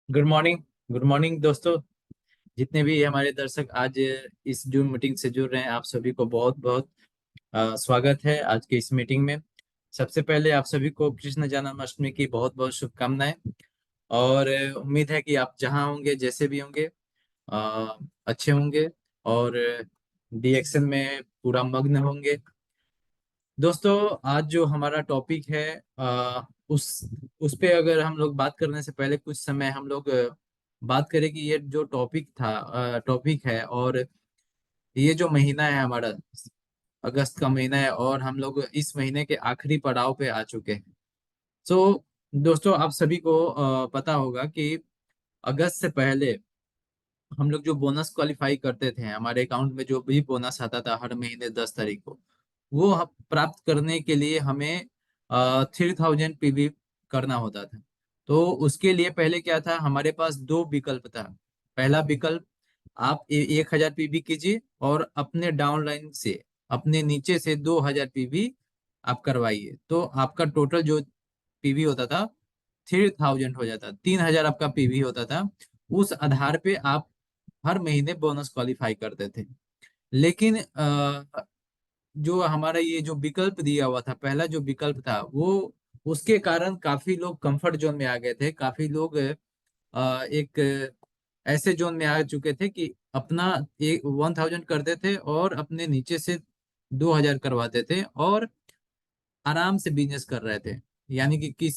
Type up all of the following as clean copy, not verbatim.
Good morning. Good morning दोस्तों। जितने भी हमारे दर्शक आज इस जूम मीटिंग से जुड़ रहे हैं, आप सभी को बहुत बहुत स्वागत है आज के इस मीटिंग में। सबसे पहले आप सभी को कृष्ण जन्माष्टमी की बहुत बहुत शुभकामनाएं। और उम्मीद है कि आप जहां होंगे, जैसे भी होंगे, अ, अच्छे होंगे और डीएक्शन में पूरा मग्न होंगे। दोस्तों, आज जो हमारा टॉपिक है, उस पे अगर हम लोग बात करने से पहले कुछ समय हम लोग बात करें कि ये जो टॉपिक है, और ये जो महीना है हमारा, अगस्त का महीना है, और हम लोग इस महीने के आखिरी पड़ाव पे आ चुके हैं। सो दोस्तों, आप सभी को पता होगा कि अगस्त से पहले हम लोग जो बोनस क्वालिफाई करते थे, हमारे अकाउंट में जो भी बोनस आता था हर महीने 10 तारीख को, वो प्राप्त करने के लिए हमें 3000 पीवी करना होता था। तो उसके लिए पहले क्या था, हमारे पास दो विकल्प था। पहला विकल्प, आप 1000 पीवी कीजिए और अपने डाउनलाइन से, अपने नीचे से 2000 पीवी आप करवाइए, तो आपका टोटल जो पीवी होता था 3000 हो जाता, 3000 आपका पीवी होता था। उस आधार पे आप हर महीने बोनस क्वालिफाई करते थे। लेकिन जो हमारा ये जो विकल्प दिया हुआ था, पहला जो विकल्प था, वो उसके कारण काफी लोग कंफर्ट जोन में आ गए थे। काफी लोग एक ऐसे जोन में आ चुके थे कि अपना 1000 करते थे और अपने नीचे से 2000 करवाते थे, और आराम से बिजनेस कर रहे थे। यानी कि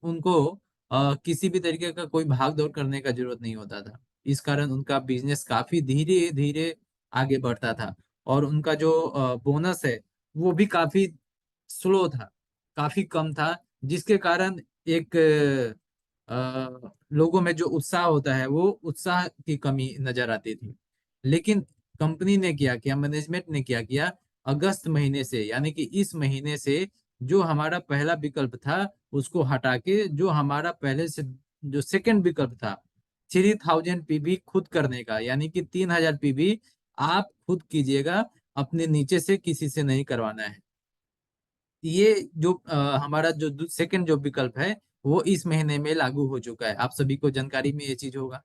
उनको किसी भी तरीके का कोई भाग दौड़ करने का जरूरत नहीं होता था। इस कारण उनका बिजनेस काफी धीरे धीरे आगे बढ़ता था, और उनका जो बोनस है वो भी काफी स्लो था, काफी कम था। जिसके कारण एक लोगों में जो उत्साह होता है, वो उत्साह की कमी नजर आती थी। लेकिन कंपनी ने क्या किया, मैनेजमेंट ने क्या किया, अगस्त महीने से, यानी कि इस महीने से, जो हमारा पहला विकल्प था उसको हटा के, जो हमारा पहले से जो सेकंड विकल्प था 3000 पीवी खुद करने का, यानी कि 3000 पीवी आप खुद कीजिएगा, अपने नीचे से किसी से नहीं करवाना है। ये जो हमारा जो सेकंड जो विकल्प है, वो इस महीने में लागू हो चुका है। आप सभी को जानकारी में ये चीज होगा।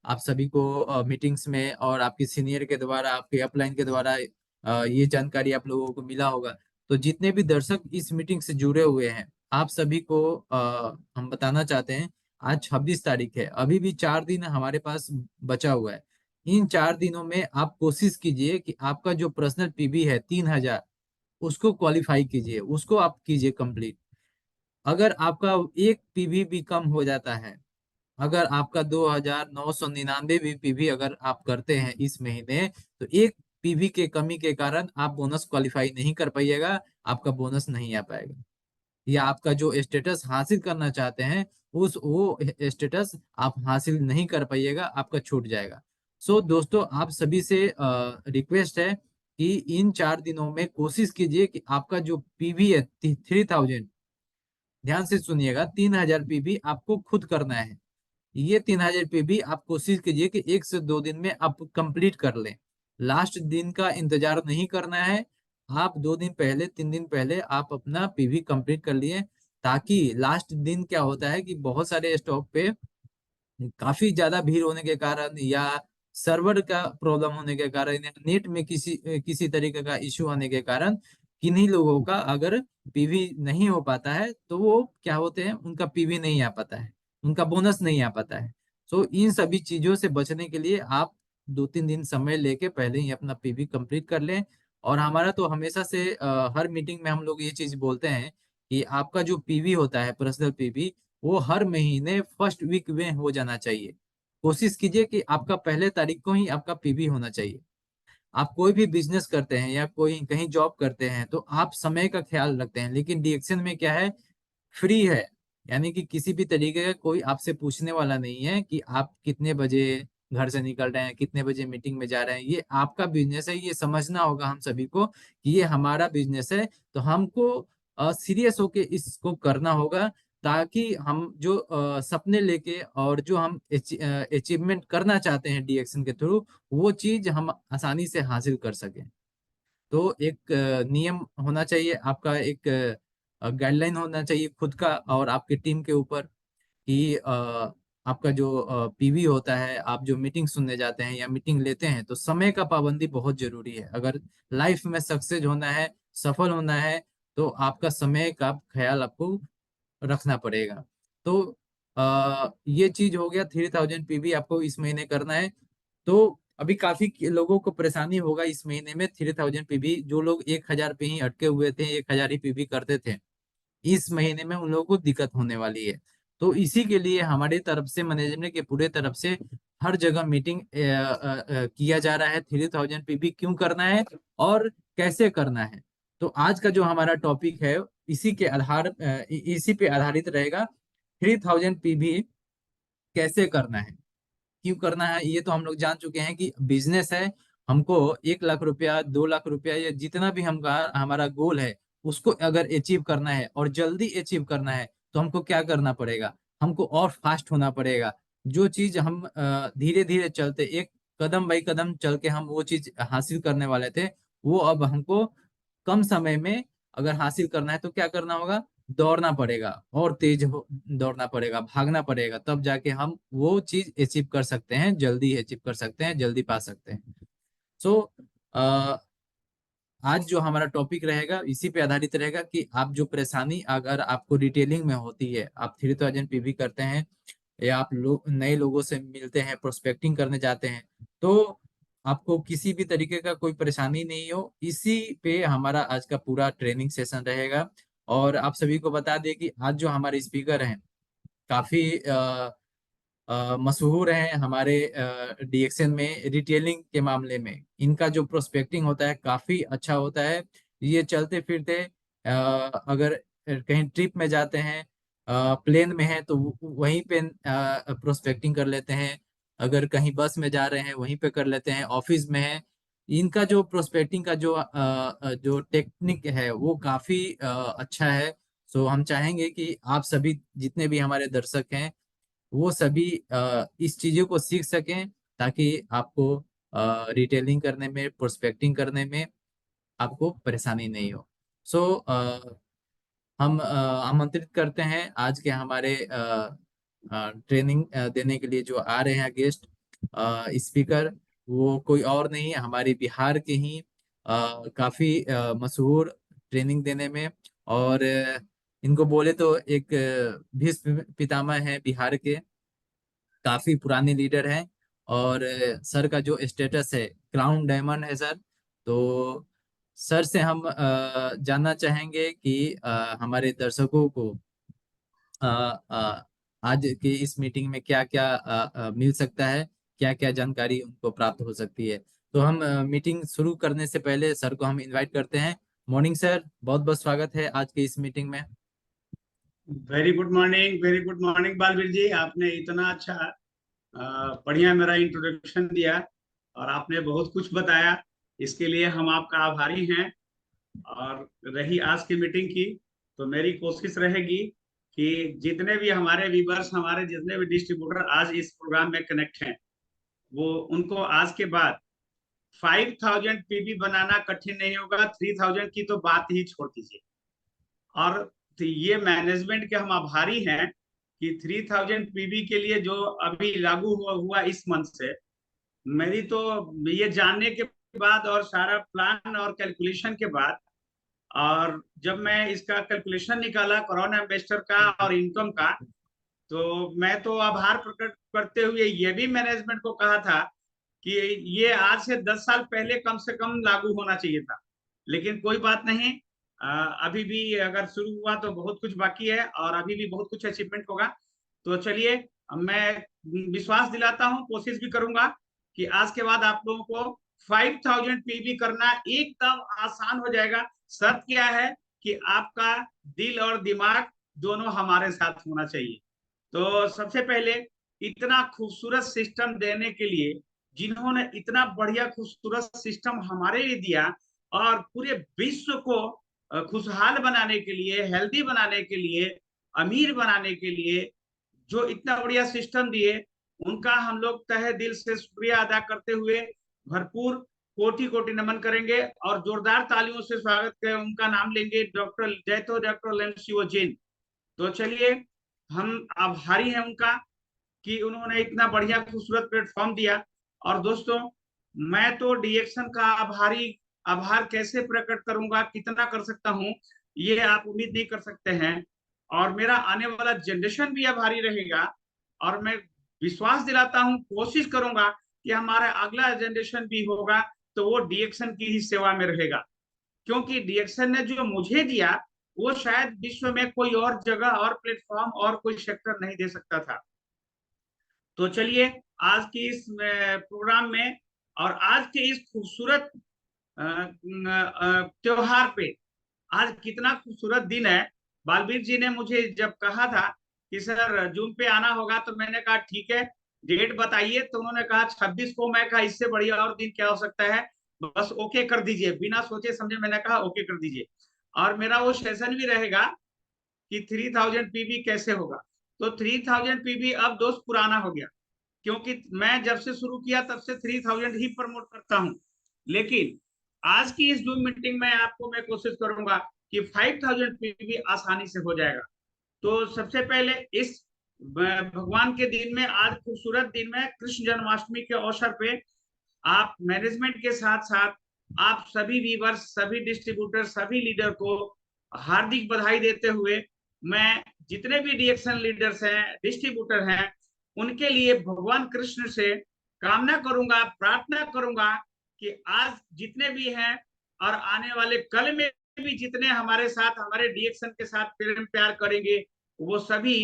आप सभी को मीटिंग्स में और आपके सीनियर के द्वारा, आपके अपलाइन के द्वारा ये जानकारी आप लोगों को मिला होगा। तो जितने भी दर्शक इस मीटिंग से जुड़े हुए हैं, आप सभी को हम बताना चाहते हैं, आज 26 तारीख है, अभी भी 4 दिन हमारे पास बचा हुआ है। इन 4 दिनों में आप कोशिश कीजिए कि आपका जो पर्सनल पीवी है 3000, उसको क्वालिफाई कीजिए, उसको आप कीजिए कंप्लीट। अगर आपका एक पीवी भी कम हो जाता है, अगर आपका 2999 भी पीवी अगर आप करते हैं इस महीने, तो एक पीवी के कमी के कारण आप बोनस क्वालिफाई नहीं कर पाइएगा, आपका बोनस नहीं आ पाएगा, या आपका जो स्टेटस हासिल करना चाहते हैं, उस वो स्टेटस आप हासिल नहीं कर पाइएगा, आपका छूट जाएगा। सो दोस्तों, आप सभी से रिक्वेस्ट है कि इन 4 दिनों में कोशिश कीजिए कि आपका जो पीवी है 3000, ध्यान से सुनिएगा, 3000 पीवी आपको खुद करना है। ये 3000 पीवी आप कोशिश कीजिए कि 1 से 2 दिन में आप कंप्लीट कर लें। लास्ट दिन का इंतजार नहीं करना है। आप 2 दिन पहले, 3 दिन पहले आप अपना पीवी कंप्लीट कर लिए, ताकि लास्ट दिन क्या होता है कि बहुत सारे स्टॉक पे काफी ज्यादा भीड़ होने के कारण, या सर्वर का प्रॉब्लम होने के कारण, या नेट में किसी किसी तरीके का इश्यू होने के कारण, किन्हीं लोगों का अगर पीवी नहीं हो पाता है, तो वो क्या होते हैं, उनका पीवी नहीं आ पाता है, उनका बोनस नहीं आ पाता है। सो इन सभी चीजों से बचने के लिए आप 2-3 दिन समय लेके पहले ही अपना पीवी कंप्लीट कर लें। और हमारा तो हमेशा से हर मीटिंग में हम लोग ये चीज बोलते हैं कि आपका जो पीवी होता है, पर्सनल पीवी, वो हर महीने फर्स्ट वीक में हो जाना चाहिए। कोशिश कीजिए कि आपका पहले तारीख को ही आपका पीवी होना चाहिए। आप कोई भी बिजनेस करते हैं या कोई कहीं जॉब करते हैं, तो आप समय का ख्याल रखते हैं, लेकिन डीएक्शन में क्या है, फ्री है। यानी कि किसी भी तरीके का कोई आपसे पूछने वाला नहीं है कि आप कितने बजे घर से निकल रहे हैं, कितने बजे मीटिंग में जा रहे हैं। ये आपका बिजनेस है, ये समझना होगा हम सभी को कि ये हमारा बिजनेस है। तो हमको सीरियस होके इसको करना होगा, ताकि हम जो सपने लेके और जो हम अचीवमेंट करना चाहते हैं डीएक्शन के थ्रू, वो चीज हम आसानी से हासिल कर सकें। तो एक नियम होना चाहिए आपका, एक गाइडलाइन होना चाहिए खुद का और आपकी टीम के ऊपर, कि आपका जो पीवी होता है, आप जो मीटिंग सुनने जाते हैं या मीटिंग लेते हैं, तो समय का पाबंदी बहुत जरूरी है। अगर लाइफ में सक्सेस होना है, सफल होना है, तो आपका समय का ख्याल आपको रखना पड़ेगा। तो ये चीज हो गया, 3000 पीवी आपको इस महीने करना है। तो अभी काफी लोगों को परेशानी होगा इस महीने में 3000 पीवी। जो लोग 1000 पे ही अटके हुए थे, 1000 ही पीवी करते थे, इस महीने में उन लोगों को दिक्कत होने वाली है। तो इसी के लिए हमारी तरफ से, मैनेजमेंट के पूरे तरफ से, हर जगह मीटिंग किया जा रहा है। 3000 पीवी क्यों करना है और कैसे करना है। तो आज का जो हमारा टॉपिक है, इसी पे आधारित रहेगा। 3000 पीवी कैसे करना है, क्यों करना है, ये तो हम लोग जान चुके हैं कि बिजनेस है। हमको 1 लाख रुपया, 2 लाख रुपया, या जितना भी हमारा गोल है, उसको अगर अचीव करना है और जल्दी अचीव करना है, तो हमको क्या करना पड़ेगा, हमको और फास्ट होना पड़ेगा। जो चीज हम धीरे धीरे चलते, एक कदम बाई कदम चल के हम वो चीज हासिल करने वाले थे, वो अब हमको कम समय में अगर हासिल करना है, तो क्या करना होगा, दौड़ना पड़ेगा, और दौड़ना पड़ेगा, भागना पड़ेगा, तब जाके हम वो चीज अचीव कर सकते हैं, जल्दी अचीव कर सकते हैं, जल्दी पा सकते हैं। सो आज जो हमारा टॉपिक रहेगा इसी पे आधारित रहेगा कि आप जो परेशानी अगर आपको रिटेलिंग में होती है, आप 3000 पीवी करते हैं, या आप नए लोगों से मिलते हैं, प्रोस्पेक्टिंग करने जाते हैं, तो आपको किसी भी तरीके का कोई परेशानी नहीं हो, इसी पे हमारा आज का पूरा ट्रेनिंग सेशन रहेगा। और आप सभी को बता दें कि आज जो हमारे स्पीकर हैं, काफी मशहूर हैं हमारे डीएक्सएन में, रिटेलिंग के मामले में इनका जो प्रोस्पेक्टिंग होता है काफी अच्छा होता है। ये चलते फिरते अगर कहीं ट्रिप में जाते हैं, प्लेन में है, तो वहीं पे प्रोस्पेक्टिंग कर लेते हैं। अगर कहीं बस में जा रहे हैं, वहीं पे कर लेते हैं, ऑफिस में है। इनका जो प्रोस्पेक्टिंग का जो टेक्निक है, वो काफी अच्छा है। सो हम चाहेंगे कि आप सभी जितने भी हमारे दर्शक हैं, वो सभी इस चीजों को सीख सकें, ताकि आपको रिटेलिंग करने में, प्रोस्पेक्टिंग करने में आपको परेशानी नहीं हो। सो हम आमंत्रित करते हैं आज के हमारे ट्रेनिंग देने के लिए जो आ रहे हैं गेस्ट स्पीकर, वो कोई और नहीं, हमारे बिहार के ही काफी मशहूर ट्रेनिंग देने में। और इनको बोले तो एक भीष्म पितामह है बिहार के, काफी पुराने लीडर हैं। और सर का जो स्टेटस है, क्राउन डायमंड है सर। तो सर से हम जानना चाहेंगे कि हमारे दर्शकों को अ, अ, आज के इस मीटिंग में क्या क्या मिल सकता है, क्या क्या जानकारी उनको प्राप्त हो सकती है। तो हम मीटिंग शुरू करने से पहले सर को हम इनवाइट करते हैं। मॉर्निंग सर, बहुत बहुत स्वागत है आज के इस मीटिंग में। Very good morning, very good morning Balveer ji. आपने इतना अच्छा बढ़िया मेरा इंट्रोडक्शन दिया और आपने बहुत कुछ बताया। इसके लिए हम आपका आभारी हैं। और रही आज की मीटिंग की, तो मेरी कोशिश रहेगी कि जितने भी हमारे व्यूवर्स, हमारे जितने भी डिस्ट्रीब्यूटर आज इस प्रोग्राम में कनेक्ट हैं, वो उनको आज के बाद 5000 पीबी बनाना कठिन नहीं होगा। 3000 की तो बात ही छोड़ दीजिए। और तो ये मैनेजमेंट के हम आभारी हैं कि 3000 पीबी के लिए जो अभी लागू हुआ इस मंथ से, मेरी तो ये जानने के बाद और सारा प्लान और कैलकुलेशन के बाद, और जब मैं इसका कैलकुलेशन निकाला कोरोना इन्वेस्टर का और इनकम का, तो मैं तो आभार प्रकट करते हुए ये भी मैनेजमेंट को कहा था कि ये आज से 10 साल पहले कम से कम लागू होना चाहिए था। लेकिन कोई बात नहीं, अभी भी अगर शुरू हुआ तो बहुत कुछ बाकी है और अभी भी बहुत कुछ अचीवमेंट होगा। तो चलिए, मैं विश्वास दिलाता हूँ, कोशिश भी करूंगा कि आज के बाद आप लोगों को 5000 पीबी करना एकदम आसान हो जाएगा। शर्त क्या है कि आपका दिल और दिमाग दोनों हमारे साथ होना चाहिए। तो सबसे पहले, इतना खूबसूरत सिस्टम देने के लिए, जिन्होंने इतना बढ़िया खूबसूरत सिस्टम हमारे लिए दिया और पूरे विश्व को खुशहाल बनाने के लिए, हेल्दी बनाने के लिए, अमीर बनाने के लिए जो इतना बढ़िया सिस्टम दिए, उनका हम लोग तहे दिल से शुक्रिया अदा करते हुए भरपूर कोटि कोटि नमन करेंगे और जोरदार तालियों से स्वागत करें, उनका नाम लेंगे, डॉक्टर जयतो डॉक्टर लेंसियो जिन। तो चलिए, हम आभारी हैं उनका। कि उन्होंने इतना बढ़िया खूबसूरत प्लेटफॉर्म दिया। और दोस्तों, मैं तो डीएक्शन का आभार कैसे प्रकट करूंगा, कितना कर सकता हूं, ये आप उम्मीद नहीं कर सकते हैं। और मेरा आने वाला जनरेशन भी आभारी रहेगा। और मैं विश्वास दिलाता हूं, कोशिश करूंगा कि हमारा अगला जनरेशन भी होगा तो वो डीएक्शन की ही सेवा में रहेगा। क्योंकि डीएक्शन ने जो मुझे दिया, वो शायद विश्व में कोई और जगह और प्लेटफॉर्म और कोई सेक्टर नहीं दे सकता था। तो चलिए, आज की इस प्रोग्राम में और आज के इस खूबसूरत त्योहार पे, आज कितना खूबसूरत दिन है। बालवीर जी ने मुझे जब कहा था कि सर जूम पे आना होगा, तो मैंने कहा ठीक है, डेट बताइए। तो उन्होंने कहा 26 को। मैं कहा इससे बढ़िया और दिन क्या हो सकता है, बस ओके कर दीजिए। बिना सोचे समझे मैंने कहा ओके कर दीजिए। और मेरा वो सेशन भी रहेगा कि 3000 पीबी कैसे होगा। तो 3000 पीबी अब दोस्त पुराना हो गया, क्योंकि मैं जब से शुरू किया तब से 3000 ही प्रमोट करता हूं। लेकिन आज की इस जूम मीटिंग में आपको मैं कोशिश करूंगा कि 5000 पीबी आसानी से हो जाएगा। तो सबसे पहले इस भगवान के दिन में, आज खूबसूरत दिन में, कृष्ण जन्माष्टमी के अवसर पे, आप मैनेजमेंट के साथ साथ आप सभी व्यूवर्स, सभी डिस्ट्रीब्यूटर, सभी लीडर को हार्दिक बधाई देते हुए, मैं जितने भी डीएक्शन लीडर्स हैं, डिस्ट्रीब्यूटर हैं, उनके लिए भगवान कृष्ण से कामना करूंगा, प्रार्थना करूंगा कि आज जितने भी हैं और आने वाले कल में भी जितने हमारे साथ, हमारे डीएक्शन के साथ प्रेम प्यार करेंगे, वो सभी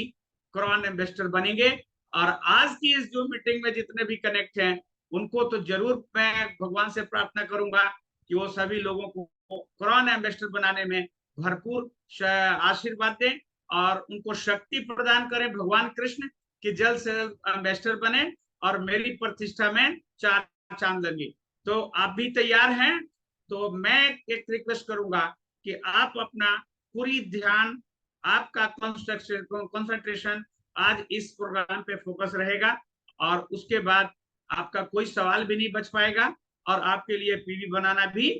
क्रॉन एम्बेसडर बनेंगे। और आज की इस जो मीटिंग में जितने भी कनेक्ट हैं, उनको तो जरूर मैं भगवान से प्रार्थना करूंगा कि वो सभी लोगों को क्रॉन एम्बेसडर बनाने में भरपूर आशीर्वाद दें और उनको शक्ति प्रदान करें भगवान कृष्ण, कि जल्द से जल्द एम्बेसडर बने और मेरी प्रतिष्ठा में चार चांद लगे। तो आप भी तैयार हैं? तो मैं एक रिक्वेस्ट करूंगा कि आप अपना पूरी ध्यान, आपका कंसंट्रेशन आज इस प्रोग्राम पे फोकस रहेगा। और उसके बाद आपका कोई सवाल भी नहीं बच पाएगा और आपके लिए पीवी बनाना भी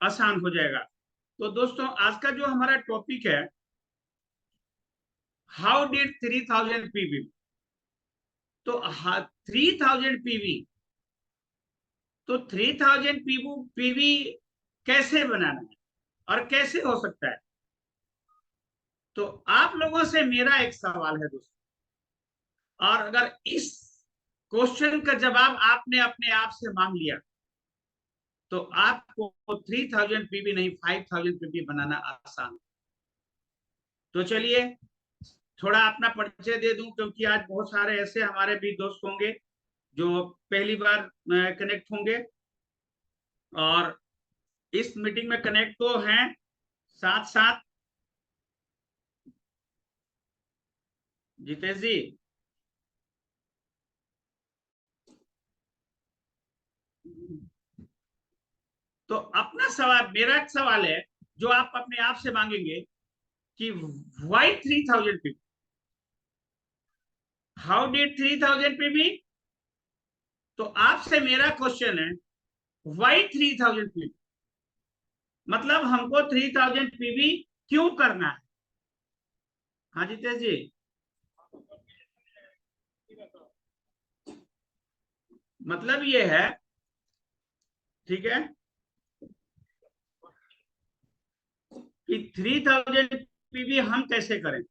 आसान हो जाएगा। तो दोस्तों, आज का जो हमारा टॉपिक है, हाउ डिड 3000 पीवी। तो 3000 पीवी, तो 3000 पीवी कैसे बनाना है और कैसे हो सकता है। तो आप लोगों से मेरा एक सवाल है दोस्तों, और अगर इस क्वेश्चन का जवाब आपने अपने आप से मांग लिया, तो आपको 3000 पीवी नहीं, 5000 पीवी बनाना आसान। तो चलिए, थोड़ा अपना परिचय दे दूं, क्योंकि आज बहुत सारे ऐसे हमारे भी दोस्त होंगे जो पहली बार कनेक्ट होंगे और इस मीटिंग में कनेक्ट तो हैं। साथ साथ जितेश जी, तो अपना सवाल, मेरा एक सवाल है जो आप अपने आप से मांगेंगे कि why 3000 PV, how did 3000 PV. तो आपसे मेरा क्वेश्चन है, वाई 3000 पीवी, मतलब हमको 3000 पीवी क्यों करना है। हाँ जितेश जी, मतलब ये है, ठीक है, कि 3000 पीवी हम कैसे करें।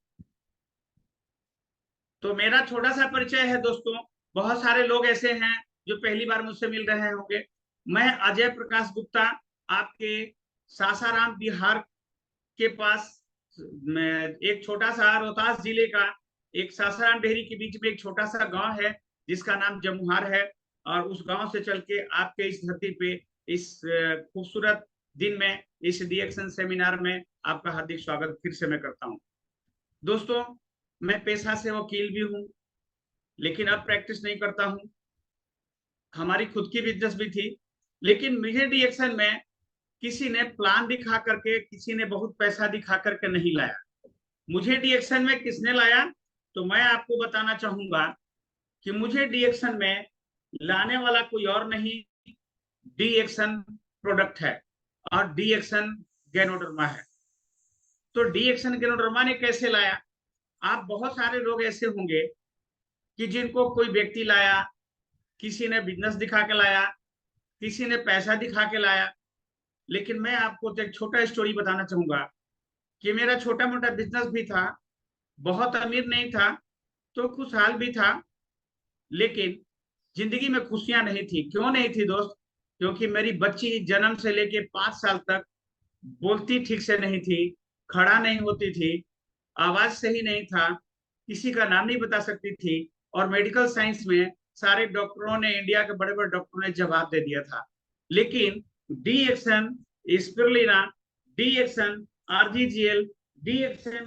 तो मेरा छोटा सा परिचय है दोस्तों। बहुत सारे लोग ऐसे हैं जो पहली बार मुझसे मिल रहे होंगे। मैं अजय प्रकाश गुप्ता, आपके सासाराम बिहार के पास एक छोटा सा रोहतास जिले का एक सासाराम डेहरी के बीच में एक छोटा सा गांव है जिसका नाम जमुहार है। और उस गांव से चल के आपके इस धरती पे इस खूबसूरत दिन में, इस डीएक्शन सेमिनार में आपका हार्दिक स्वागत फिर से मैं करता हूं। दोस्तों, मैं पेशा से वकील भी हूं, लेकिन अब प्रैक्टिस नहीं करता हूं। हमारी खुद की बिजनेस भी थी, लेकिन मुझे डीएक्शन में किसी ने प्लान दिखा करके, किसी ने बहुत पैसा दिखा करके नहीं लाया। मुझे डीएक्शन में किसने लाया, तो मैं आपको बताना चाहूंगा कि मुझे डीएक्शन में लाने वाला कोई और नहीं, डीएक्शन प्रोडक्ट है और डीएक्शन गैनोडर्मा है। तो डीएक्शन गैनोडर्मा ने कैसे लाया। आप बहुत सारे लोग ऐसे होंगे कि जिनको कोई व्यक्ति लाया, किसी ने बिजनेस दिखा के लाया, किसी ने पैसा दिखा के लाया। लेकिन मैं आपको तो एक छोटा स्टोरी बताना चाहूंगा कि मेरा छोटा मोटा बिजनेस भी था, बहुत अमीर नहीं था तो खुशहाल भी था, लेकिन जिंदगी में खुशियां नहीं थी। क्यों नहीं थी दोस्त? क्योंकि मेरी बच्ची जन्म से लेके 5 साल तक बोलती ठीक से नहीं थी, खड़ा नहीं होती थी, आवाज सही नहीं था, किसी का नाम नहीं बता सकती थी। और मेडिकल साइंस में सारे डॉक्टरों ने, इंडिया के बड़े बड़े डॉक्टरों ने जवाब दे दिया था। लेकिन DXN, spirulina, DXN, RGGL, DXN,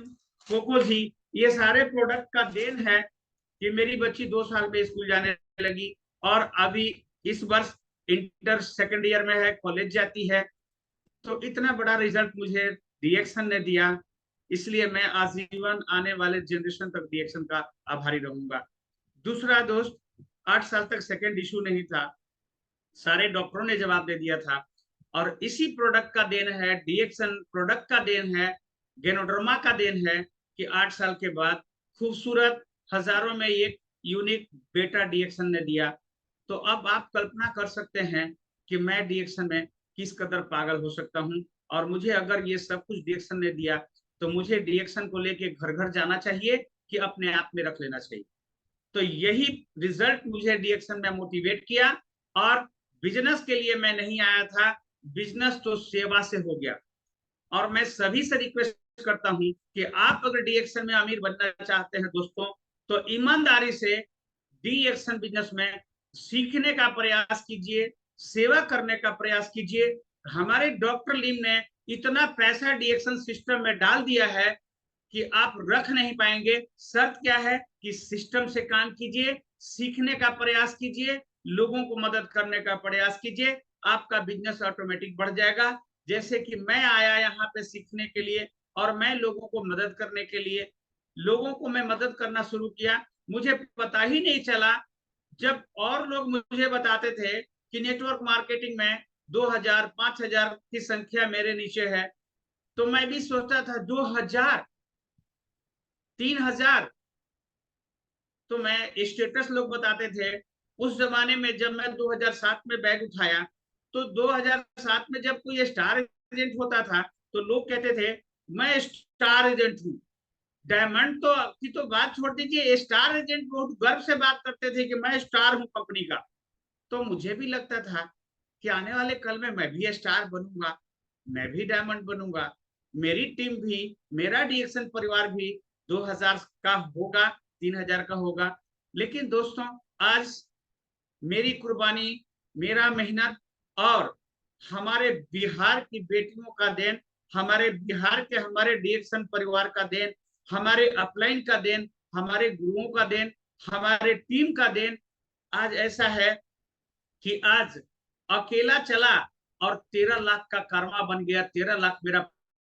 Cocozhi, ये सारे प्रोडक्ट का देन है कि मेरी बच्ची 2 साल में स्कूल जाने लगी और अभी इस वर्ष इंटर सेकेंड ईयर में है, कॉलेज जाती है। तो इतना बड़ा रिजल्ट मुझे रिएक्शन ने दिया, इसलिए मैं आजीवन आने वाले जनरेशन तक रिएक्शन का आभारी रहूंगा। दूसरा दोस्त, 8 साल तक सेकेंड इशू नहीं था, सारे डॉक्टरों ने जवाब दे दिया था। और इसी प्रोडक्ट का देन है, डीएक्शन प्रोडक्ट का देन है, गेनोड्रमा का देन है कि 8 साल के बाद खूबसूरत, हजारों में एक यूनिक बेटा डीएक्शन ने दिया। तो अब आप कल्पना कर सकते हैं कि मैं डीएक्शन में किस कदर पागल हो सकता हूं। और मुझे अगर ये सब कुछ डीएक्शन ने दिया तो मुझे डीएक्शन को लेके घर घर जाना चाहिए कि अपने आप में रख लेना चाहिए। तो यही रिजल्ट मुझे डीएक्शन में मोटिवेट किया। और बिजनेस के लिए मैं नहीं आया था, बिजनेस तो सेवा से हो गया। और मैं सभी से रिक्वेस्ट करता हूं कि आप अगर डीएक्शन में अमीर बनना चाहते हैं दोस्तों, तो ईमानदारी से डीएक्शन बिजनेस में सीखने का प्रयास कीजिए, सेवा करने का प्रयास कीजिए। हमारे डॉक्टर लीम ने इतना पैसा डीएक्शन सिस्टम में डाल दिया है कि आप रख नहीं पाएंगे। शर्त क्या है कि सिस्टम से काम कीजिए, सीखने का प्रयास कीजिए, लोगों को मदद करने का प्रयास कीजिए, आपका बिजनेस ऑटोमेटिक बढ़ जाएगा। जैसे कि मैं आया यहाँ पे सीखने के लिए और मैं लोगों को मदद करने के लिए, लोगों को मैं मदद करना शुरू किया, मुझे पता ही नहीं चला। जब और लोग मुझे बताते थे कि नेटवर्क मार्केटिंग में 2000 5000 की संख्या मेरे नीचे है, तो मैं भी सोचता था 2000 3000। तो मैं स्टेटस लोग बताते थे। उस जमाने में जब मैं 2007 में बैग उठाया, तो 2007 में जब कोई स्टार एजेंट होता था तो लोग कहते थे मैं स्टार एजेंट हूँ। डायमंड तो की तो बात छोड़ दीजिए, स्टार एजेंट बहुत गर्व से बात करते थे कि मैं स्टार हूँ कंपनी का। तो मुझे भी लगता था कि आने वाले कल में मैं भी स्टार बनूंगा, मैं भी डायमंड बनूंगा, मेरी टीम भी, मेरा डीएक्शन परिवार भी 2000 का होगा, 3000 का होगा। लेकिन दोस्तों, आज मेरी कुर्बानी, मेरा मेहनत और हमारे बिहार की बेटियों का देन, हमारे बिहार के हमारे डीएक्शन परिवार का देन, हमारे अपलाइन का देन, हमारे गुरुओं का देन, हमारे टीम का देन आज ऐसा है कि आज अकेला चला और 13 लाख का कर्मा बन गया, 13 लाख मेरा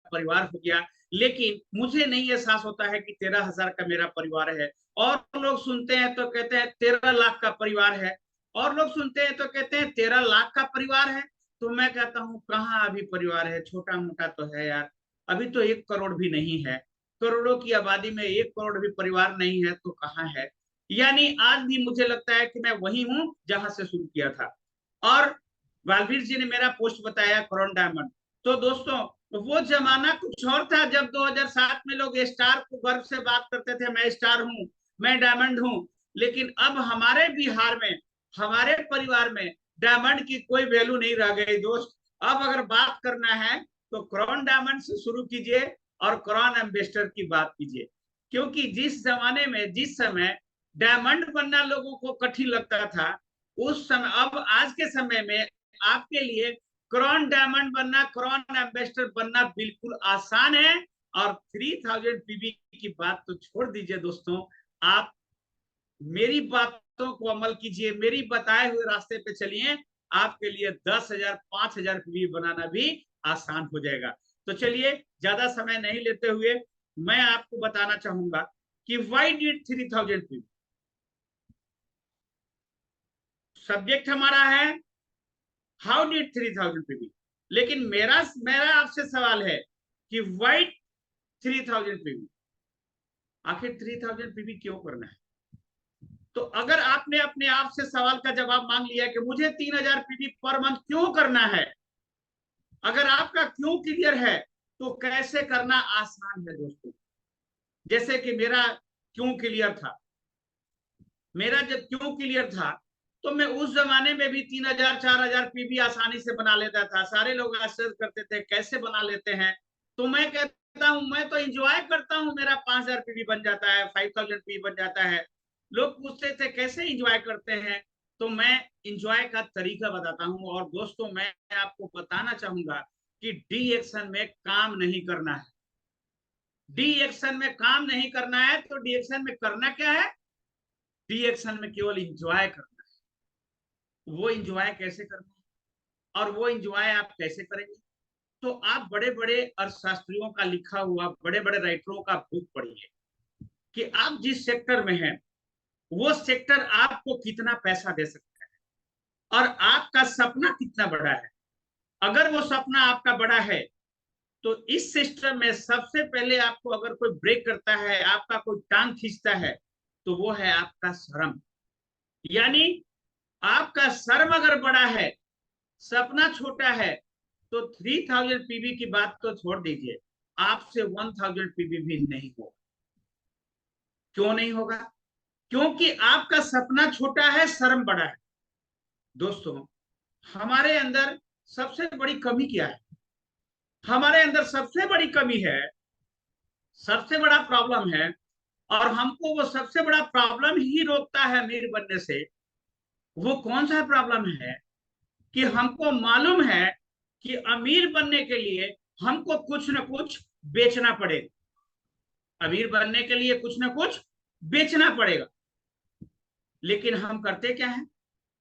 परिवार हो गया। लेकिन मुझे नहीं एहसास होता है कि 13,000 का मेरा परिवार है। और लोग सुनते हैं तो कहते हैं 13 लाख का परिवार है, और लोग सुनते हैं तो कहते हैं 13 लाख का परिवार है। तो मैं कहता हूँ कहाँ अभी परिवार है, छोटा मोटा तो है यार। अभी तो 1 करोड़ भी नहीं है, करोड़ों की आबादी में 1 करोड़ भी परिवार नहीं है तो कहाँ है। यानी आज भी मुझे लगता है कि मैं वही हूँ जहां से शुरू किया था। और बालवीर जी ने मेरा पोस्ट बताया करोन डायमंड। तो दोस्तों, वो जमाना कुछ और था जब 2007 में लोग स्टार को गर्व से बात करते थे, मैं स्टार हूं, मैं डायमंड हूं। लेकिन अब हमारे बिहार में, हमारे परिवार में डायमंड की कोई वैल्यू नहीं रह गई दोस्त। अब अगर बात करना है तो क्राउन डायमंड से शुरू कीजिए और क्राउन एम्बेसडर की बात कीजिए। क्योंकि जिस जमाने में, जिस समय डायमंड बनना लोगों को कठिन लगता था, उस समय, अब आज के समय में आपके लिए क्रॉन डायमंड बनना, क्रॉन एम्बेसडर बनना बिल्कुल आसान है। और 3000 पीबी की बात तो छोड़ दीजिए दोस्तों, आप मेरी बातों को अमल कीजिए, मेरी बताए हुए रास्ते पे चलिए, आपके लिए 10,000 5,000 पीबी बनाना भी आसान हो जाएगा। तो चलिए, ज्यादा समय नहीं लेते हुए मैं आपको बताना चाहूंगा कि वाई डिड 3000 पीबी। सब्जेक्ट हमारा है हाउ डिड 3000 पीबी। लेकिन मेरा मेरा आपसे सवाल है कि वाई 3000 पीबी। आखिर 3000 पीबी क्यों करना है? तो अगर आपने अपने आप से सवाल का जवाब मांग लिया कि मुझे 3000 पीवी पर मंथ क्यों करना है, अगर आपका क्यों क्लियर है तो कैसे करना आसान है दोस्तों। जैसे कि मेरा क्यों क्लियर था, मेरा जब क्यों क्लियर था तो मैं उस जमाने में भी 3000 4000 पीवी आसानी से बना लेता था। सारे लोग आश्चर्य करते थे कैसे बना लेते हैं, तो मैं कहता हूं मैं तो इंजॉय करता हूं, मेरा 5000 पीवी बन जाता है, 5000 पीवी बन जाता है। लोग पूछते थे कैसे इंजॉय करते हैं, तो मैं इंजॉय का तरीका बताता हूं। और दोस्तों मैं आपको बताना चाहूंगा कि डी एक्शन में काम नहीं करना है। डी एक्शन में काम नहीं करना है तो डी एक्शन में करना क्या है, डी एक्शन में केवल इंजॉय करना है। वो इंजॉय कैसे करना है और वो इंजॉय आप कैसे करेंगे, तो आप बड़े बड़े अर्थशास्त्रियों का लिखा हुआ, बड़े बड़े राइटरों का बुक पढ़िए कि आप जिस सेक्टर में हैं वो सेक्टर आपको कितना पैसा दे सकता है और आपका सपना कितना बड़ा है। अगर वो सपना आपका बड़ा है तो इस सिस्टम में सबसे पहले आपको अगर कोई ब्रेक करता है, आपका कोई टांग खींचता है, तो वो है आपका शर्म। यानी आपका शर्म अगर बड़ा है, सपना छोटा है, तो 3000 पीवी की बात तो छोड़ दीजिए, आपसे 1000 पीवी भी नहीं होगा। क्यों नहीं होगा? क्योंकि आपका सपना छोटा है, शर्म बड़ा है। दोस्तों हमारे अंदर सबसे बड़ी कमी क्या है? हमारे अंदर सबसे बड़ी कमी है, सबसे बड़ा प्रॉब्लम है, और हमको वो सबसे बड़ा प्रॉब्लम ही रोकता है अमीर बनने से। वो कौन सा प्रॉब्लम है कि हमको मालूम है कि अमीर बनने के लिए हमको कुछ ना कुछ बेचना पड़ेगा। अमीर बनने के लिए कुछ ना कुछ बेचना पड़ेगा, लेकिन हम करते क्या है,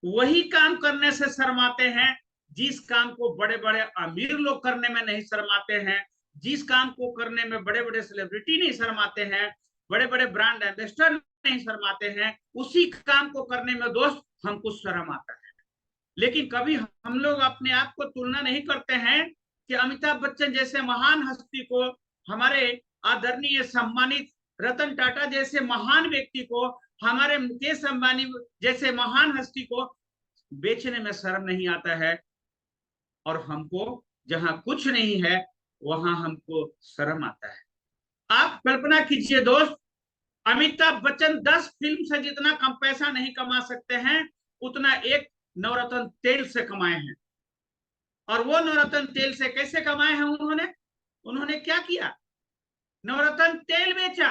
वही काम करने से शर्माते हैं जिस काम को बड़े बड़े अमीर लोग करने में नहीं शर्माते हैं, जिस काम को करने में बड़े बड़े सेलिब्रिटी नहीं शर्माते हैं, बड़े बड़े ब्रांड एम्बेसडर नहीं शर्माते हैं, उसी काम को करने में दोस्त हमको शर्म आता है। लेकिन कभी हम लोग अपने आप को तुलना नहीं करते हैं कि अमिताभ बच्चन जैसे महान हस्ती को, हमारे आदरणीय सम्मानित रतन टाटा जैसे महान व्यक्ति को, हमारे मुकेश अंबानी जैसे महान हस्ती को बेचने में शर्म नहीं आता है, और हमको जहां कुछ नहीं है वहां हमको शर्म आता है। आप कल्पना कीजिए दोस्त, अमिताभ बच्चन 10 फिल्म से जितना कम पैसा नहीं कमा सकते हैं उतना एक नवरत्न तेल से कमाए हैं। और वो नवरत्न तेल से कैसे कमाए हैं उन्होंने, उन्होंने क्या किया, नवरत्न तेल बेचा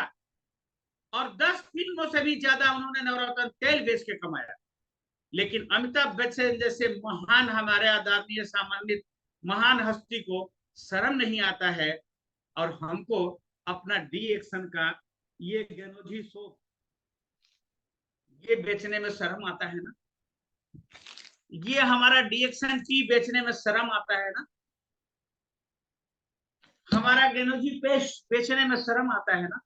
और 10 फिल्मों से भी ज्यादा उन्होंने नवरत्न तेल बेच के कमाया। लेकिन अमिताभ बच्चन जैसे महान, हमारे आदरणीय सम्मानित महान हस्ती को शर्म नहीं आता है, और हमको अपना डी एक्शन का ये गेनोजी सोप ये बेचने में शर्म आता है ना, ये हमारा डी एक्शन टी बेचने में शर्म आता है ना, हमारा गेनोजी पेस्ट बेचने में शर्म आता है ना।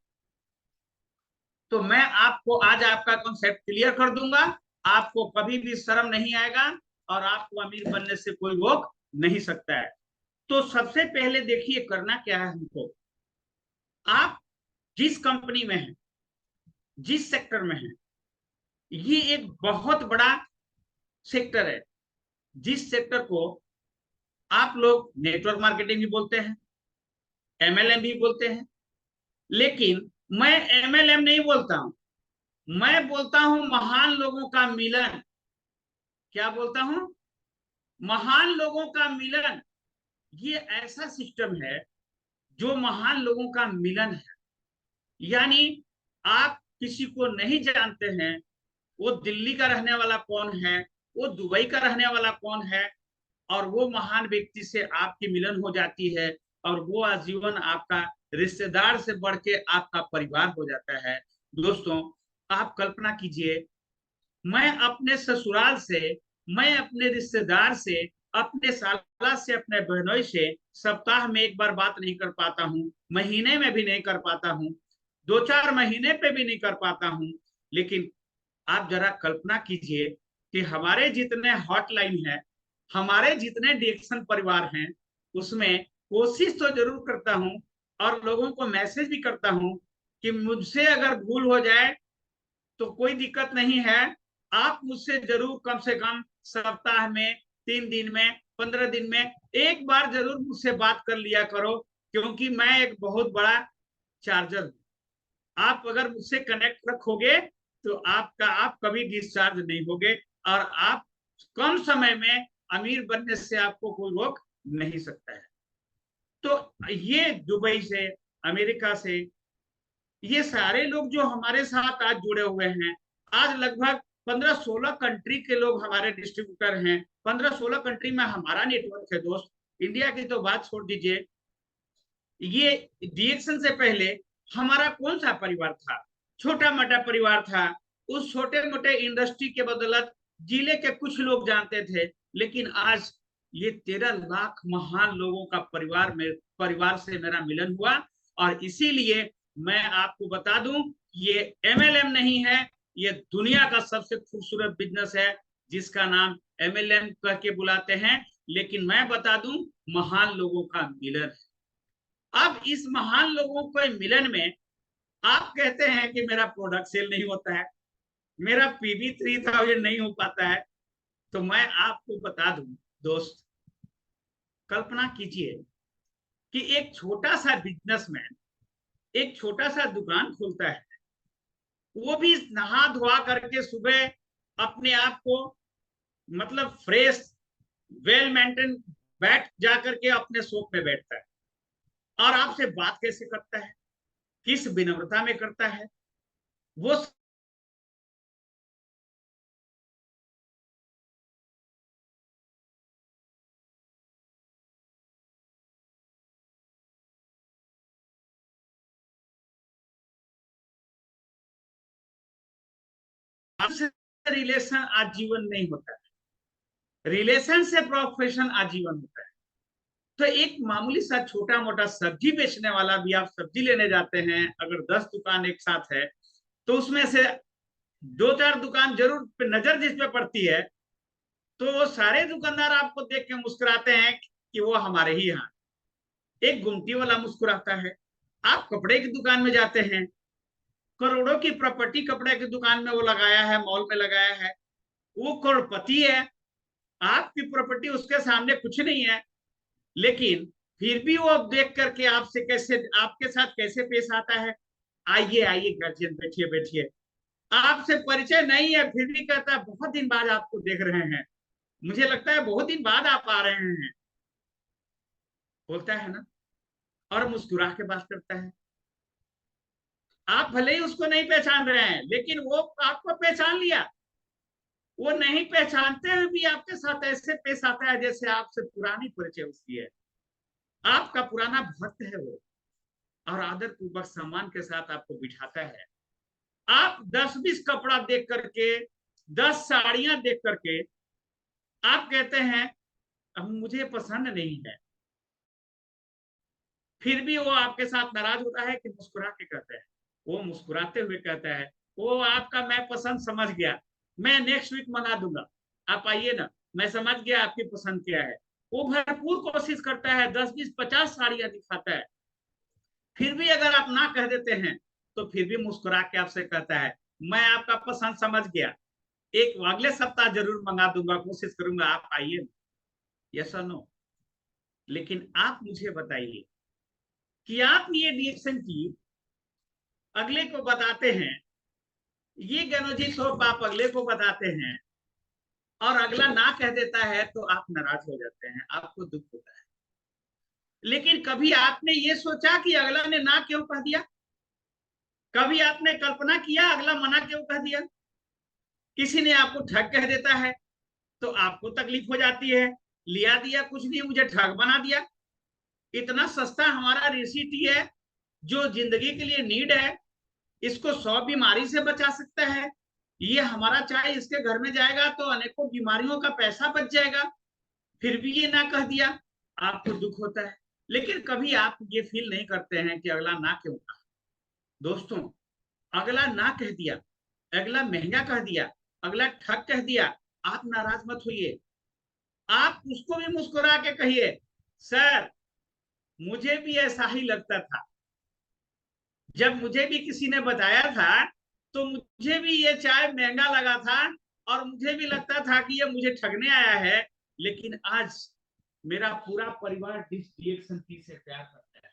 तो मैं आपको आज आपका कॉन्सेप्ट क्लियर कर दूंगा, आपको कभी भी शर्म नहीं आएगा और आपको अमीर बनने से कोई रोक नहीं सकता है। तो सबसे पहले देखिए करना क्या है हमको, आप जिस कंपनी में हैं, जिस सेक्टर में हैं, ये एक बहुत बड़ा सेक्टर है, जिस सेक्टर को आप लोग नेटवर्क मार्केटिंग भी बोलते हैं, एमएलएम भी बोलते हैं। लेकिन मैं एमएलएम नहीं बोलता हूं, मैं बोलता हूं महान लोगों का मिलन। क्या बोलता हूं? महान लोगों का मिलन। ये ऐसा सिस्टम है जो महान लोगों का मिलन है। यानी आप किसी को नहीं जानते हैं, वो दिल्ली का रहने वाला कौन है, वो दुबई का रहने वाला कौन है, और वो महान व्यक्ति से आपकी मिलन हो जाती है, और वो आजीवन आपका रिश्तेदार से बढ़ के आपका परिवार हो जाता है। दोस्तों आप कल्पना कीजिए, मैं अपने ससुराल से, मैं अपने रिश्तेदार से, अपने साला से, अपने बहनोई से सप्ताह में एक बार बात नहीं कर पाता हूँ, महीने में भी नहीं कर पाता हूँ, 2-4 महीने पे भी नहीं कर पाता हूँ। लेकिन आप जरा कल्पना कीजिए कि हमारे जितने हॉटलाइन है, हमारे जितने डिएक्शन परिवार हैं, उसमें कोशिश तो जरूर करता हूं और लोगों को मैसेज भी करता हूं कि मुझसे अगर भूल हो जाए तो कोई दिक्कत नहीं है। आप मुझसे जरूर कम से कम सप्ताह में, 3 दिन में, 15 दिन में एक बार जरूर मुझसे बात कर लिया करो, क्योंकि मैं एक बहुत बड़ा चार्जर हूँ। आप अगर मुझसे कनेक्ट रखोगे तो आप कभी डिस्चार्ज नहीं होगे, और आप कम समय में अमीर बनने से आपको कोई रोक नहीं सकता है। तो ये दुबई से, अमेरिका से, ये सारे लोग जो हमारे साथ आज जुड़े हुए हैं, आज लगभग 15-16 कंट्री के लोग हमारे डिस्ट्रीब्यूटर हैं। 15-16 कंट्री में हमारा नेटवर्क है दोस्त। इंडिया की तो बात छोड़ दीजिए, ये डीएक्शन से पहले हमारा कौन सा परिवार था? छोटा मोटा परिवार था। उस छोटे मोटे इंडस्ट्री के बदौलत जिले के कुछ लोग जानते थे, लेकिन आज ये 13 लाख महान लोगों का परिवार से मेरा मिलन हुआ। और इसीलिए मैं आपको बता दूं, ये एमएलएम नहीं है, ये दुनिया का सबसे खूबसूरत बिजनेस है, जिसका नाम एमएलएम कह के बुलाते हैं, लेकिन मैं बता दूं, महान लोगों का मिलन है। अब इस महान लोगों के मिलन में आप कहते हैं कि मेरा प्रोडक्ट सेल नहीं होता है, मेरा पीबी 3000 नहीं हो पाता है, तो मैं आपको बता दूं दोस्त, कल्पना कीजिए कि एक छोटा सा बिजनेसमैन एक छोटा सा दुकान खोलता है, वो भी नहा धोआ करके सुबह अपने आप को मतलब फ्रेश, वेल मेंटेन बैठ जा करके अपने शॉप में बैठता है, और आपसे बात कैसे करता है, किस विनम्रता में करता है, वो रिलेशन आजीवन नहीं होता है, रिलेशन से प्रोफेशन आजीवन होता है। तो एक मामूली सा छोटा मोटा सब्जी बेचने वाला भी, आप सब्जी लेने जाते हैं, अगर 10 दुकान एक साथ है, तो उसमें से 2-4 दुकान जरूर नजर जिस पे पड़ती है, तो वो सारे दुकानदार आपको देख के मुस्कुराते हैं कि वो हमारे ही यहाँ। एक गुमटी वाला मुस्कुराता है। आप कपड़े की दुकान में जाते हैं, करोड़ों की प्रॉपर्टी कपड़े की दुकान में वो लगाया है, मॉल में लगाया है, वो करोड़पति है। आपकी प्रॉपर्टी उसके सामने कुछ नहीं है, लेकिन फिर भी वो देख करके आपसे कैसे, आपके साथ कैसे पेश आता है, आइए आइए गार्जियन, बैठिए बैठिए। आपसे परिचय नहीं है, फिर भी कहता है बहुत दिन बाद आपको देख रहे हैं, मुझे लगता है बहुत दिन बाद आप आ रहे हैं, बोलता है ना, और मुस्कुरा के बात करता है। आप भले ही उसको नहीं पहचान रहे हैं, लेकिन वो आपको पहचान लिया। वो नहीं पहचानते हुए भी आपके साथ ऐसे पेश आता है जैसे आपसे पुरानी परिचय उसकी है, आपका पुराना भक्त है वो, और आदर पूर्वक सम्मान के साथ आपको बिठाता है। आप 10-20 कपड़ा देख करके, 10 साड़ियां देख करके आप कहते हैं अब मुझे पसंद नहीं है, फिर भी वो आपके साथ नाराज होता है कि मुस्कुरा के कहता है, वो मुस्कुराते हुए कहता है, वो आपका मैं पसंद समझ गया, मैं नेक्स्ट वीक मंगा दूंगा, आप आइए ना, मैं समझ गया आपकी पसंद क्या है। वो भरपूर कोशिश करता है, 10-20-50 साड़ियां दिखाता है, फिर भी अगर आप ना कह देते हैं, तो फिर भी मुस्कुरा के आपसे कहता है मैं आपका पसंद समझ गया, एक अगले सप्ताह जरूर मंगा दूंगा, कोशिश करूंगा, आप आइए। यस और नो? लेकिन आप मुझे बताइए कि आप ये रिएक्शन की अगले को बताते हैं, ये गनोजी सोप आप अगले को बताते हैं, और अगला ना कह देता है, तो आप नाराज हो जाते हैं, आपको दुख होता है। लेकिन कभी आपने ये सोचा कि अगला ने ना क्यों कह दिया? कभी आपने कल्पना किया अगला मना क्यों कह दिया? किसी ने आपको ठग कह देता है, तो आपको तकलीफ हो जाती है, लिया दिया कुछ नहीं, मुझे ठग बना दिया। इतना सस्ता हमारा रेसिटी है, जो जिंदगी के लिए नीड है, इसको 100 बीमारी से बचा सकता है। ये हमारा चाय इसके घर में जाएगा तो अनेकों बीमारियों का पैसा बच जाएगा, फिर भी ये ना कह दिया, आपको दुख होता है। लेकिन कभी आप ये फील नहीं करते हैं कि अगला ना क्यों कहा? दोस्तों, अगला ना कह दिया, अगला महंगा कह दिया, अगला ठग कह दिया, आप नाराज मत होइए, आप उसको भी मुस्कुरा के कहिए सर, मुझे भी ऐसा ही लगता था, जब मुझे भी किसी ने बताया था तो मुझे भी ये चाय महंगा लगा था और मुझे भी लगता था कि ये मुझे ठगने आया है, लेकिन आज मेरा पूरा परिवार डिश रिएक्शन टी से प्यार करता है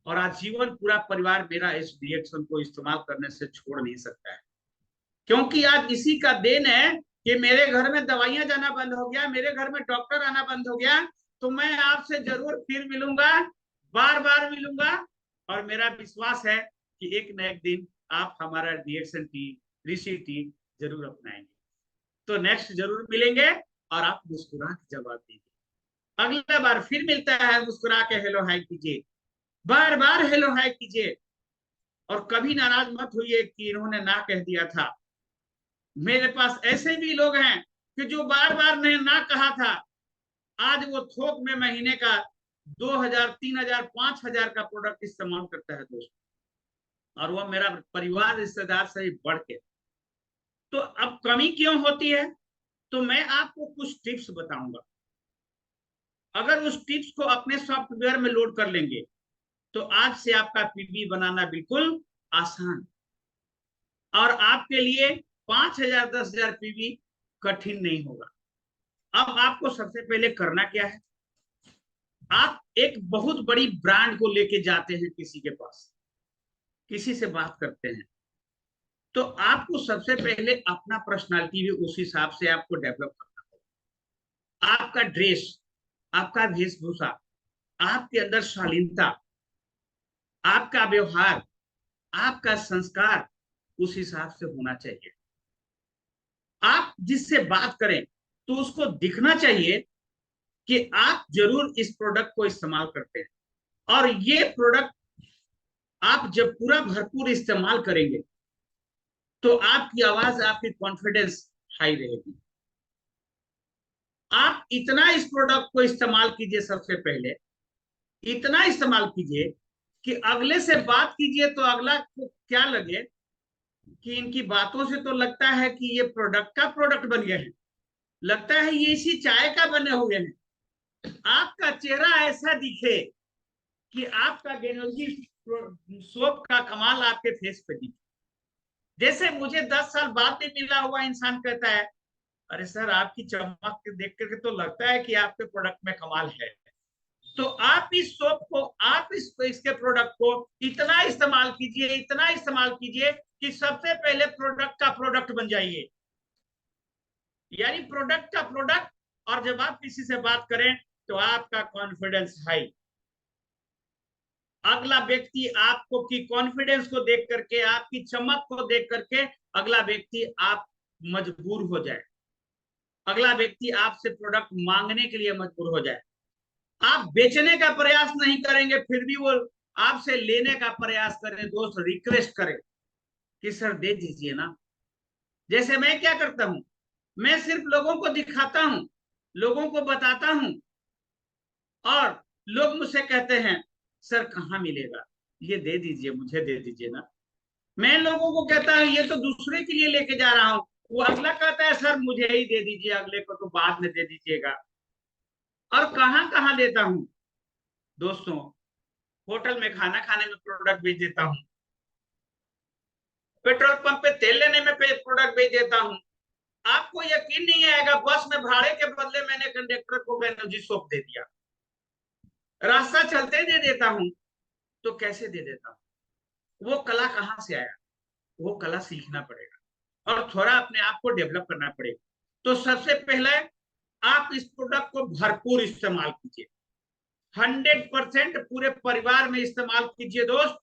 और आजीवन पूरा परिवार मेरा इस रिएक्शन को इस्तेमाल करने से छोड़ नहीं सकता है, क्योंकि आज इसी का देन है कि मेरे घर में दवाइयां जाना बंद हो गया, मेरे घर में डॉक्टर आना बंद हो गया। तो मैं आपसे जरूर फिर मिलूंगा, बार बार मिलूंगा, और मेरा विश्वास है कि एक न एक दिन आप हमारा रिएक्शन टी, ऋषि टी जरूर अपनाएंगे। तो नेक्स्ट जरूर मिलेंगे और आप मुस्कुरा के जवाब दीजिए। अगला बार फिर मिलता है, मुस्कुरा के हेलो हाय कीजिए, बार बार हेलो हाय कीजिए, और कभी नाराज मत होइए कि इन्होंने ना कह दिया था। मेरे पास ऐसे भी लोग हैं कि जो बार बार ने ना कहा था, आज वो थोक में महीने का 2,000, 3,000, 5,000 का प्रोडक्ट इस्तेमाल करता है दोस्तों, और वो मेरा परिवार रिश्तेदार से ही बढ़ के। तो अब कमी क्यों होती है? तो मैं आपको कुछ टिप्स बताऊंगा। अगर उस टिप्स को अपने सॉफ्टवेयर में लोड कर लेंगे तो आज से आपका पीबी बनाना बिल्कुल आसान, और आपके लिए 5,000, 10,000 पीबी कठिन नहीं होगा। अब आपको सबसे पहले करना क्या है? आप एक बहुत बड़ी ब्रांड को लेके जाते हैं किसी के पास, किसी से बात करते हैं, तो आपको सबसे पहले अपना पर्सनालिटी भी उस हिसाब से आपको डेवलप करना होगा। आपका ड्रेस, आपका वेशभूषा, आपके अंदर शालीनता, आपका व्यवहार, आपका संस्कार उस हिसाब से होना चाहिए। आप जिससे बात करें तो उसको दिखना चाहिए कि आप जरूर इस प्रोडक्ट को इस्तेमाल करते हैं, और ये प्रोडक्ट आप जब पूरा भरपूर इस्तेमाल करेंगे तो आपकी आवाज, आपकी कॉन्फिडेंस हाई रहेगी। आप इतना इस प्रोडक्ट को इस्तेमाल कीजिए, सबसे पहले इतना इस्तेमाल कीजिए कि अगले से बात कीजिए तो अगला को क्या लगे कि इनकी बातों से तो लगता है कि ये प्रोडक्ट का प्रोडक्ट बन गए हैं, लगता है ये इसी चाय का बने हुए हैं। आपका चेहरा ऐसा दिखे कि आपका गेनोलॉजी सोप का कमाल आपके फेस पे दिखे। जैसे मुझे 10 साल बाद भी मिला हुआ इंसान कहता है, अरे सर आपकी चमक देख करके तो लगता है कि आपके प्रोडक्ट में कमाल है। तो आप इस सोप को, आप इसके प्रोडक्ट को इतना इस्तेमाल कीजिए, इतना इस्तेमाल कीजिए कि सबसे पहले प्रोडक्ट का प्रोडक्ट बन जाइए, यानी प्रोडक्ट का प्रोडक्ट। और जब आप किसी से बात करें तो आपका कॉन्फिडेंस हाई, अगला व्यक्ति आपको की कॉन्फिडेंस को देख करके, आपकी चमक को देख करके अगला व्यक्ति आप मजबूर हो जाए, अगला व्यक्ति आपसे प्रोडक्ट मांगने के लिए मजबूर हो जाए। आप बेचने का प्रयास नहीं करेंगे, फिर भी वो आपसे लेने का प्रयास करें, दोस्त रिक्वेस्ट करें कि सर दे दीजिए ना। जैसे मैं क्या करता हूं, मैं सिर्फ लोगों को दिखाता हूं, लोगों को बताता हूं, और लोग मुझसे कहते हैं सर कहाँ मिलेगा, ये दे दीजिए, मुझे दे दीजिए ना। मैं लोगों को कहता हूँ ये तो दूसरे के लिए लेके जा रहा हूँ, वो अगला कहता है सर मुझे ही दे दीजिए, अगले को तो बाद में दे दीजिएगा। और कहाँ कहाँ देता हूँ दोस्तों, होटल में खाना खाने में प्रोडक्ट बेच देता हूँ, पेट्रोल पंप पे तेल लेने में प्रोडक्ट बेच देता हूँ। आपको यकीन नहीं आएगा, बस में भाड़े के बदले मैंने कंडक्टर को एनर्जी सोप दे दिया, रास्ता चलते दे देता हूँ। तो कैसे दे देता हूँ? वो कला कहाँ से आया? वो कला सीखना पड़ेगा और थोड़ा अपने आप को डेवलप करना पड़ेगा। तो सबसे पहले आप इस प्रोडक्ट को भरपूर इस्तेमाल कीजिए, 100% पूरे परिवार में इस्तेमाल कीजिए दोस्त।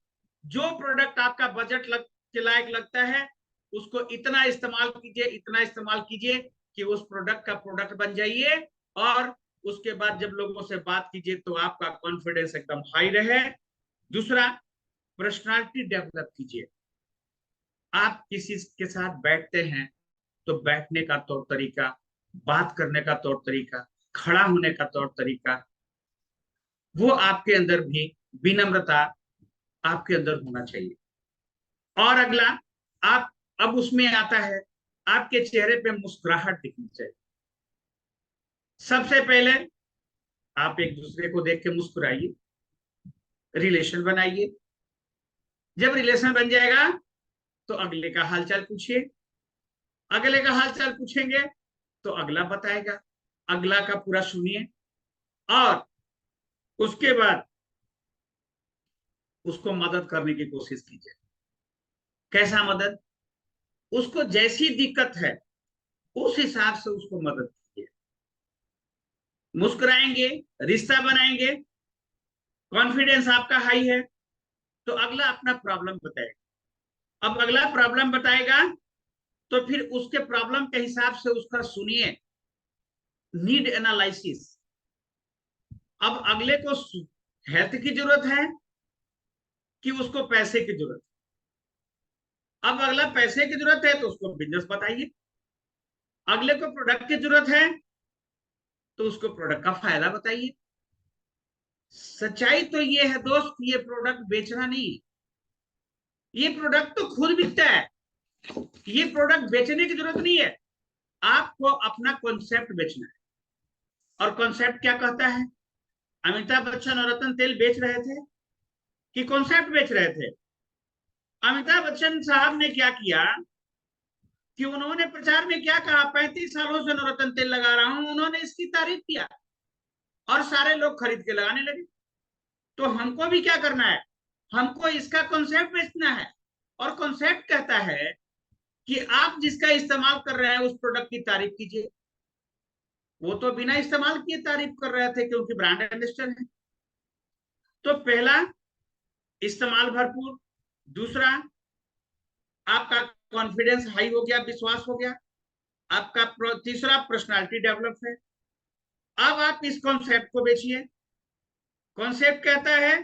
जो प्रोडक्ट आपका बजट के लायक लगता है उसको इतना इस्तेमाल कीजिए, इतना इस्तेमाल कीजिए कि उस प्रोडक्ट का प्रोडक्ट बन जाइए, और उसके बाद जब लोगों से बात कीजिए तो आपका कॉन्फिडेंस एकदम हाई रहे। दूसरा, पर्सनालिटी डेवलप कीजिए। आप किसी के साथ बैठते हैं तो बैठने का तौर तरीका, बात करने का तौर तरीका, खड़ा होने का तौर तरीका, वो आपके अंदर भी विनम्रता आपके अंदर होना चाहिए। और अगला, आप अब उसमें आता है आपके चेहरे पे मुस्कुराहट दिखनी चाहिए। सबसे पहले आप एक दूसरे को देख के मुस्कुराइए, रिलेशन बनाइए। जब रिलेशन बन जाएगा तो अगले का हालचाल पूछिए। अगले का हालचाल पूछेंगे तो अगला बताएगा, अगला का पूरा सुनिए और उसके बाद उसको मदद करने की कोशिश कीजिए। कैसा मदद? उसको जैसी दिक्कत है उस हिसाब से उसको मदद कीजिए। मुस्कुराएंगे, रिश्ता बनाएंगे, कॉन्फिडेंस आपका हाई है तो अगला अपना प्रॉब्लम बताएगा। अब अगला प्रॉब्लम बताएगा तो फिर उसके प्रॉब्लम के हिसाब से उसका सुनिए, नीड एनालिसिस। अब अगले को हेल्थ की जरूरत है कि उसको पैसे की जरूरत है? अब अगला पैसे की जरूरत है तो उसको बिजनेस बताइए। अगले को प्रोडक्ट की जरूरत है तो उसको प्रोडक्ट का फायदा बताइए। सच्चाई तो ये है दोस्त, ये प्रोडक्ट बेचना नहीं है, ये प्रोडक्ट तो खुद बिकता है। ये प्रोडक्ट बेचने की जरूरत नहीं है, आपको अपना कॉन्सेप्ट बेचना है। और कॉन्सेप्ट क्या कहता है? अमिताभ बच्चन और रतन तेल बेच रहे थे कि कॉन्सेप्ट बेच रहे थे? अमिताभ बच्चन साहब ने क्या किया कि उन्होंने प्रचार में क्या कहा, 35 सालों से नवरत्न तेल लगा रहा हूं, उन्होंने इसकी तारीफ किया और सारे लोग खरीद के लगाने लगे। तो हमको भी क्या करना है? हमको इसका कॉन्सेप्ट बेचना है। और कॉन्सेप्ट कहता है कि आप जिसका इस्तेमाल कर रहे हैं उस प्रोडक्ट की तारीफ कीजिए। वो तो बिना इस्तेमाल किए तारीफ कर रहे थे क्योंकि ब्रांड एम्बेसडर है। तो पहला, इस्तेमाल भरपूर। दूसरा, आपका कॉन्फिडेंस हाई हो गया, विश्वास हो गया। आपका तीसरा, पर्सनालिटी डेवलप है। अब आप इस कॉन्सेप्ट को बेचिए। कॉन्सेप्ट कहता है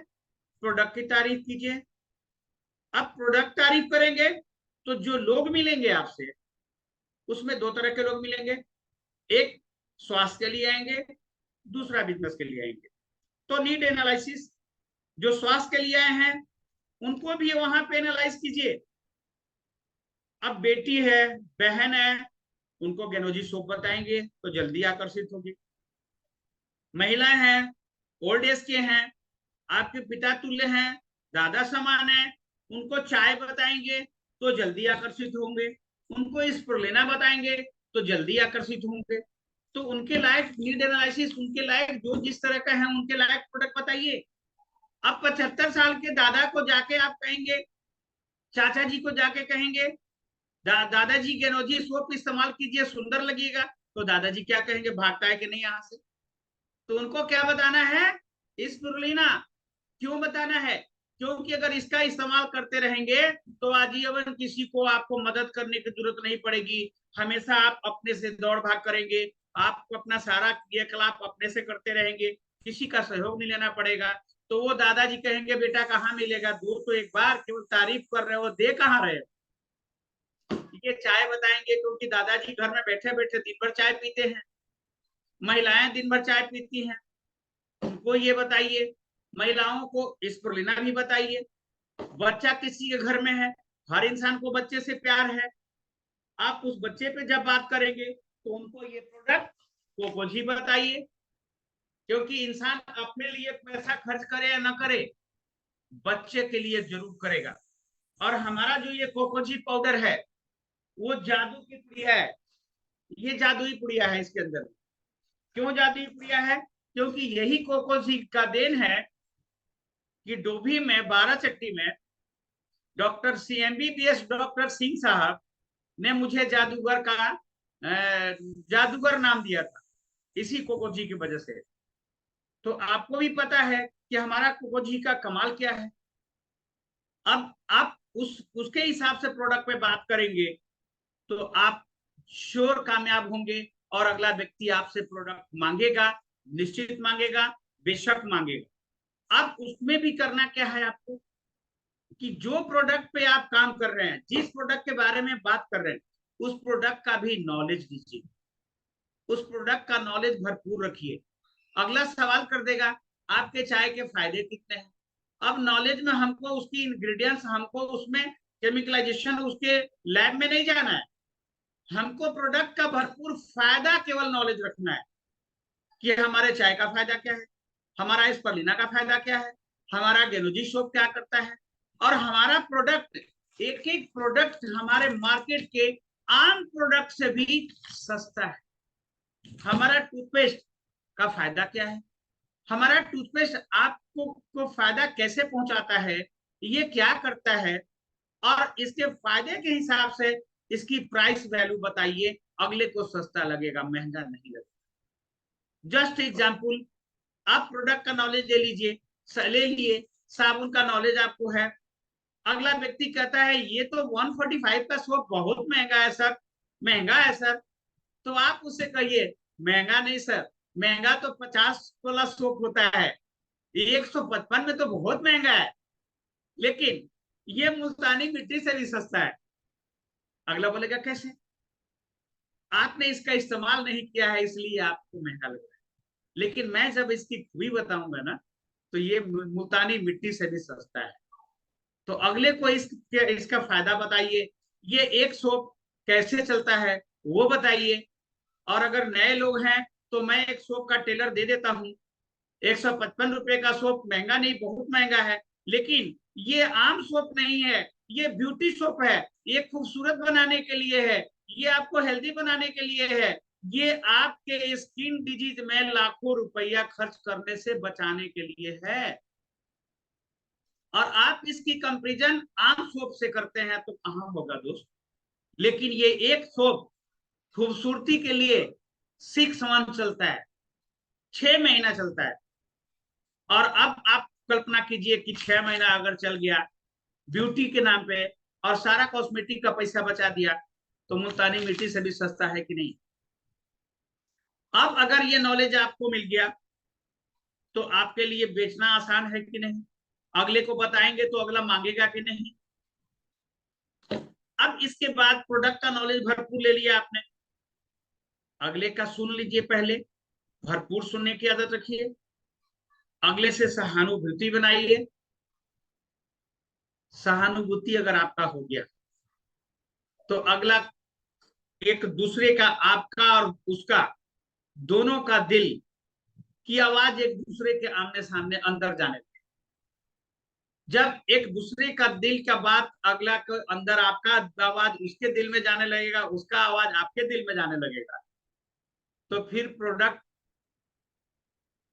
प्रोडक्ट की तारीफ कीजिए। अब प्रोडक्ट तारीफ करेंगे तो जो लोग मिलेंगे आपसे उसमें दो तरह के लोग मिलेंगे। एक स्वास्थ्य के लिए आएंगे, दूसरा बिजनेस के लिए आएंगे। तो नीड एनालिसिस, जो स्वास्थ्य के लिए आए हैं उनको भी वहां पे एनालाइज कीजिए। अब बेटी है, बहन है, उनको गेनोजी सोप बताएंगे तो जल्दी आकर्षित होगी। महिलाएं हैं, ओल्ड एज के हैं, आपके पिता तुल्य हैं, दादा समान है, उनको चाय बताएंगे तो जल्दी आकर्षित होंगे। उनको स्पिरुलिना बताएंगे तो जल्दी आकर्षित होंगे। तो उनके लायक नीड एनालिसिस, उनके लायक जो जिस तरह का है उनके लायक प्रोडक्ट बताइए। अब 75 साल के दादा को जाके आप कहेंगे, चाचा जी को जाके कहेंगे दादाजी गेनोजी सोप इस्तेमाल कीजिए, सुंदर लगेगा, तो दादाजी क्या कहेंगे? भागता है कि नहीं यहाँ से। तो उनको क्या बताना है? स्पिरुलिना। क्यों बताना है? क्योंकि अगर इसका इस्तेमाल करते रहेंगे तो आजीवन किसी को आपको मदद करने की जरूरत नहीं पड़ेगी। हमेशा आप अपने से दौड़ भाग करेंगे, आपको अपना सारा क्रियाकलाप अपने से करते रहेंगे, किसी का सहयोग नहीं लेना पड़ेगा। तो वो दादाजी कहेंगे बेटा कहाँ मिलेगा, दूर तो एक बार केवल तारीफ कर रहे हो, दे कहाँ रहे हो। ये चाय बताएंगे क्योंकि दादाजी घर में बैठे बैठे दिन भर चाय पीते हैं। महिलाएं दिन भर चाय पीती हैं, उनको ये बताइए। महिलाओं को स्पिरुलिना भी बताइए। बच्चा किसी के घर में है, हर इंसान को बच्चे से प्यार है, आप उस बच्चे पे जब बात करेंगे तो उनको ये प्रोडक्ट कोकोजी बताइए। क्योंकि इंसान अपने लिए पैसा खर्च करे या ना करे, बच्चे के लिए जरूर करेगा। और हमारा जो ये कोकोजी पाउडर है वो जादू की पुड़िया है। ये जादुई पुड़िया है इसके अंदर। क्यों जादुई पुड़िया है? क्योंकि यही कोकोजी का देन है कि डोभी में 12 चट्टी में डॉक्टर CMBBS डॉक्टर सिंह साहब ने मुझे जादूगर का जादूगर नाम दिया था, इसी कोकोजी की वजह से। तो आपको भी पता है कि हमारा कोकोजी का कमाल क्या है। अब आप उसके हिसाब से प्रोडक्ट पे बात करेंगे तो आप श्योर कामयाब होंगे और अगला व्यक्ति आपसे प्रोडक्ट मांगेगा, निश्चित मांगेगा, बेशक मांगेगा। अब उसमें भी करना क्या है आपको कि जो प्रोडक्ट पे आप काम कर रहे हैं, जिस प्रोडक्ट के बारे में बात कर रहे हैं, उस प्रोडक्ट का भी नॉलेज दीजिए, उस प्रोडक्ट का नॉलेज भरपूर रखिए। अगला सवाल कर देगा आपके चाय के फायदे कितने हैं। अब नॉलेज में हमको उसकी इंग्रेडिएंट्स, हमको उसमें केमिकलाइजेशन, उसके लैब में नहीं जाना है, हमको प्रोडक्ट का भरपूर फायदा केवल नॉलेज रखना है कि हमारे चाय का फायदा क्या है, हमारा स्पिरुलिना का फायदा क्या है, हमारा गेनोजी सोप क्या करता है, और हमारा प्रोडक्ट एक एक प्रोडक्ट हमारे मार्केट के आम प्रोडक्ट से भी सस्ता है। हमारा टूथपेस्ट का फायदा क्या है? हमारा टूथपेस्ट आपको को फायदा कैसे पहुंचाता है, ये क्या करता है, और इसके फायदे के हिसाब से इसकी प्राइस वैल्यू बताइए। अगले को सस्ता लगेगा, महंगा नहीं लगेगा। जस्ट एग्जांपल, आप प्रोडक्ट का नॉलेज ले लीजिए, ले लिए साबुन का नॉलेज आपको है। अगला व्यक्ति कहता है ये तो 145 का सोप बहुत महंगा है सर, महंगा है सर। तो आप उससे कहिए महंगा नहीं सर, महंगा तो 50 वाला सोप होता है, 155 में तो बहुत महंगा है, लेकिन ये मुल्तानी मिट्टी से भी सस्ता है। अगला बोलेगा कैसे? आपने इसका इस्तेमाल नहीं किया है इसलिए आपको महंगा लग रहा है, लेकिन मैं जब इसकी खूबी बताऊंगा ना, तो ये मुल्तानी मिट्टी से भी सस्ता है। तो अगले को इसका फायदा बताइए, ये एक सोप कैसे चलता है वो बताइए। और अगर नए लोग हैं तो मैं एक सोप का टेलर दे देता हूँ। 155 रुपए का सोप महंगा नहीं, बहुत महंगा है, लेकिन ये आम सोप नहीं है, ये ब्यूटी सोप है, ये खूबसूरत बनाने के लिए है, ये आपको हेल्दी बनाने के लिए है, ये आपके स्किन डिजीज में लाखों रुपया खर्च करने से बचाने के लिए है। और आप इसकी कंपेरिजन आम सोप से करते हैं तो कहां होगा दोस्त? लेकिन ये एक सोप खूबसूरती के लिए 6 मंथ चलता है, 6 महीना चलता है। और अब आप कल्पना कीजिए कि 6 महीना अगर चल गया ब्यूटी के नाम पे और सारा कॉस्मेटिक का पैसा बचा दिया, तो मुल्तानी मिट्टी से भी सस्ता है कि नहीं? अब अगर ये नॉलेज आपको मिल गया तो आपके लिए बेचना आसान है कि नहीं? अगले को बताएंगे तो अगला मांगेगा कि नहीं? अब इसके बाद प्रोडक्ट का नॉलेज भरपूर ले लिया आपने, अगले का सुन लीजिए पहले, भरपूर सुनने की आदत रखिए, अगले से सहानुभूति बनाइए। सहानुभूति अगर आपका हो गया तो अगला एक दूसरे का, आपका और उसका, दोनों का दिल की आवाज एक दूसरे के आमने सामने अंदर जाने लगे। जब एक दूसरे का दिल का बात अगला के अंदर, आपका आवाज उसके दिल में जाने लगेगा, उसका आवाज आपके दिल में जाने लगेगा, तो फिर प्रोडक्ट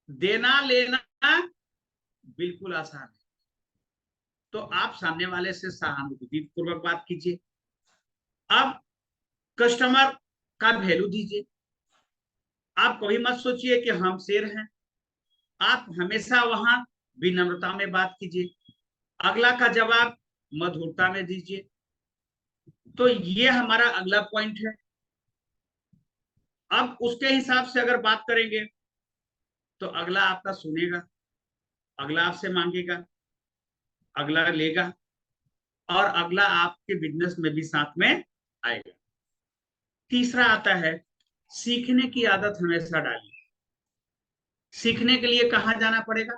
देना लेना बिल्कुल आसान है। तो आप सामने वाले से सहानुभूति पूर्वक बात कीजिए। अब कस्टमर का वैल्यू दीजिए। आप कभी मत सोचिए कि हम शेर हैं, आप हमेशा वहां विनम्रता में बात कीजिए, अगला का जवाब मधुरता में दीजिए। तो ये हमारा अगला पॉइंट है। अब उसके हिसाब से अगर बात करेंगे तो अगला आपका सुनेगा, अगला आपसे मांगेगा, अगला लेगा, और अगला आपके बिजनेस में भी साथ में आएगा। तीसरा आता है, सीखने की आदत हमेशा डालिए। सीखने के लिए कहाँ जाना पड़ेगा?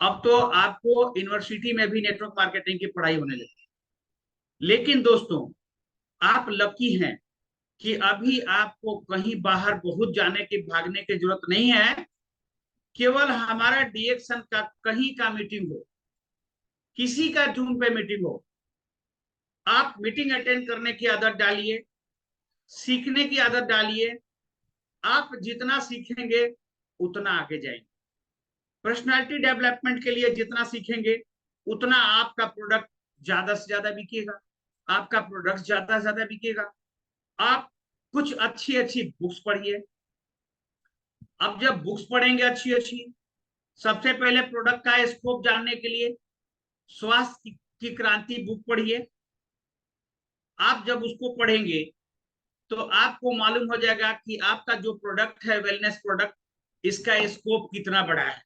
अब तो आपको यूनिवर्सिटी में भी नेटवर्क मार्केटिंग की पढ़ाई होने लगी, लेकिन दोस्तों आप लकी हैं कि अभी आपको कहीं बाहर बहुत जाने की, भागने की जरूरत नहीं है। केवल हमारा डीएक्शन का कहीं का मीटिंग हो, किसी का जूम पे मीटिंग हो, आप मीटिंग अटेंड करने की आदत डालिए, सीखने की आदत डालिए। आप जितना सीखेंगे उतना आगे जाएंगे। पर्सनालिटी डेवलपमेंट के लिए जितना सीखेंगे उतना आपका प्रोडक्ट ज्यादा से ज्यादा बिकेगा, आपका प्रोडक्ट ज्यादा से ज्यादा बिकेगा। आप कुछ अच्छी अच्छी बुक्स पढ़िए। अब जब बुक्स पढ़ेंगे अच्छी अच्छी, सबसे पहले प्रोडक्ट का स्कोप जानने के लिए स्वास्थ्य की क्रांति बुक पढ़िए। आप जब उसको पढ़ेंगे तो आपको मालूम हो जाएगा कि आपका जो प्रोडक्ट है वेलनेस प्रोडक्ट, इसका स्कोप कितना बड़ा है।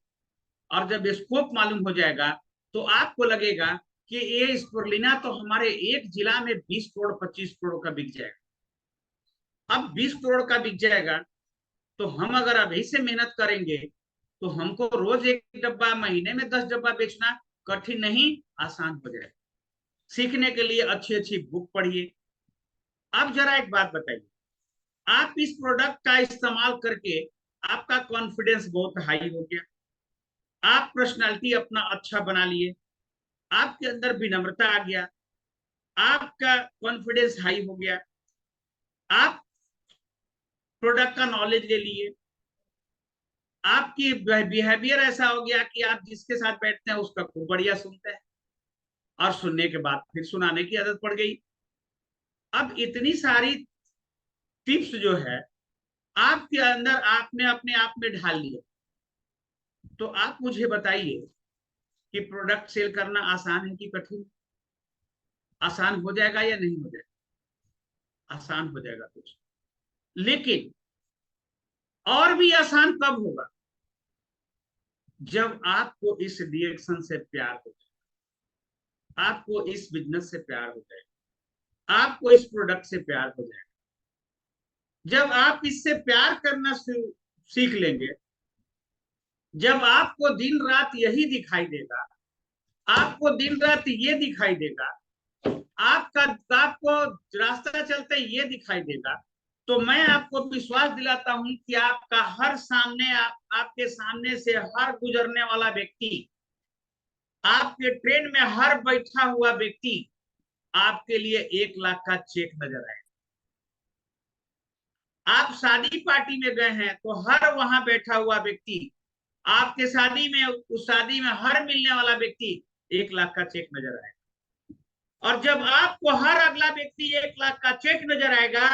और जब स्कोप मालूम हो जाएगा तो आपको लगेगा कि ये स्पुरलिना तो हमारे एक जिला में 20 करोड़ 25 करोड़ का बिक जाएगा। अब 20 करोड़ का बिक जाएगा तो हम अगर अभी से मेहनत करेंगे तो हमको रोज एक डब्बा, महीने में 10 डब्बा बेचना कठिन नहीं, आसान हो जाएगा। सीखने के लिए अच्छी अच्छी बुक पढ़िए। अब जरा एक बात बताइए, आप इस प्रोडक्ट का इस्तेमाल करके आपका कॉन्फिडेंस बहुत हाई हो गया, आप पर्सनालिटी अपना अच्छा बना लिए, आपके अंदर विनम्रता आ गया, आपका कॉन्फिडेंस हाई हो गया, आप प्रोडक्ट का नॉलेज ले लिए, आपकी बिहेवियर ऐसा हो गया कि आप जिसके साथ बैठते हैं उसका खूब बढ़िया सुनते हैं, और सुनने के बाद फिर सुनाने की आदत पड़ गई। अब इतनी सारी टिप्स जो है आपके अंदर आपने अपने आप में ढाल लिया, तो आप मुझे बताइए कि प्रोडक्ट सेल करना आसान है कि कठिन? आसान हो जाएगा या नहीं हो जाएगा? आसान हो जाएगा कुछ, लेकिन और भी आसान कब होगा? जब आपको इस रिएक्शन से प्यार हो जाए, आपको इस बिजनेस से प्यार हो जाए, आपको इस प्रोडक्ट से प्यार हो जाए, जब आप इससे प्यार करना सीख लेंगे, जब आपको दिन रात यही दिखाई देगा, आपको दिन रात ये दिखाई देगा, आपका आपको रास्ता चलते ये दिखाई देगा, तो मैं आपको विश्वास दिलाता हूं कि आपका हर सामने आपके सामने से हर गुजरने वाला व्यक्ति, आपके ट्रेन में हर बैठा हुआ व्यक्ति आपके लिए 1 लाख का चेक नजर आएगा। आप शादी पार्टी में गए हैं तो हर वहां बैठा हुआ व्यक्ति आपके शादी में, उस शादी में हर मिलने वाला व्यक्ति 1 लाख का चेक नजर आएगा। और जब आपको हर अगला व्यक्ति 1 लाख का चेक नजर आएगा,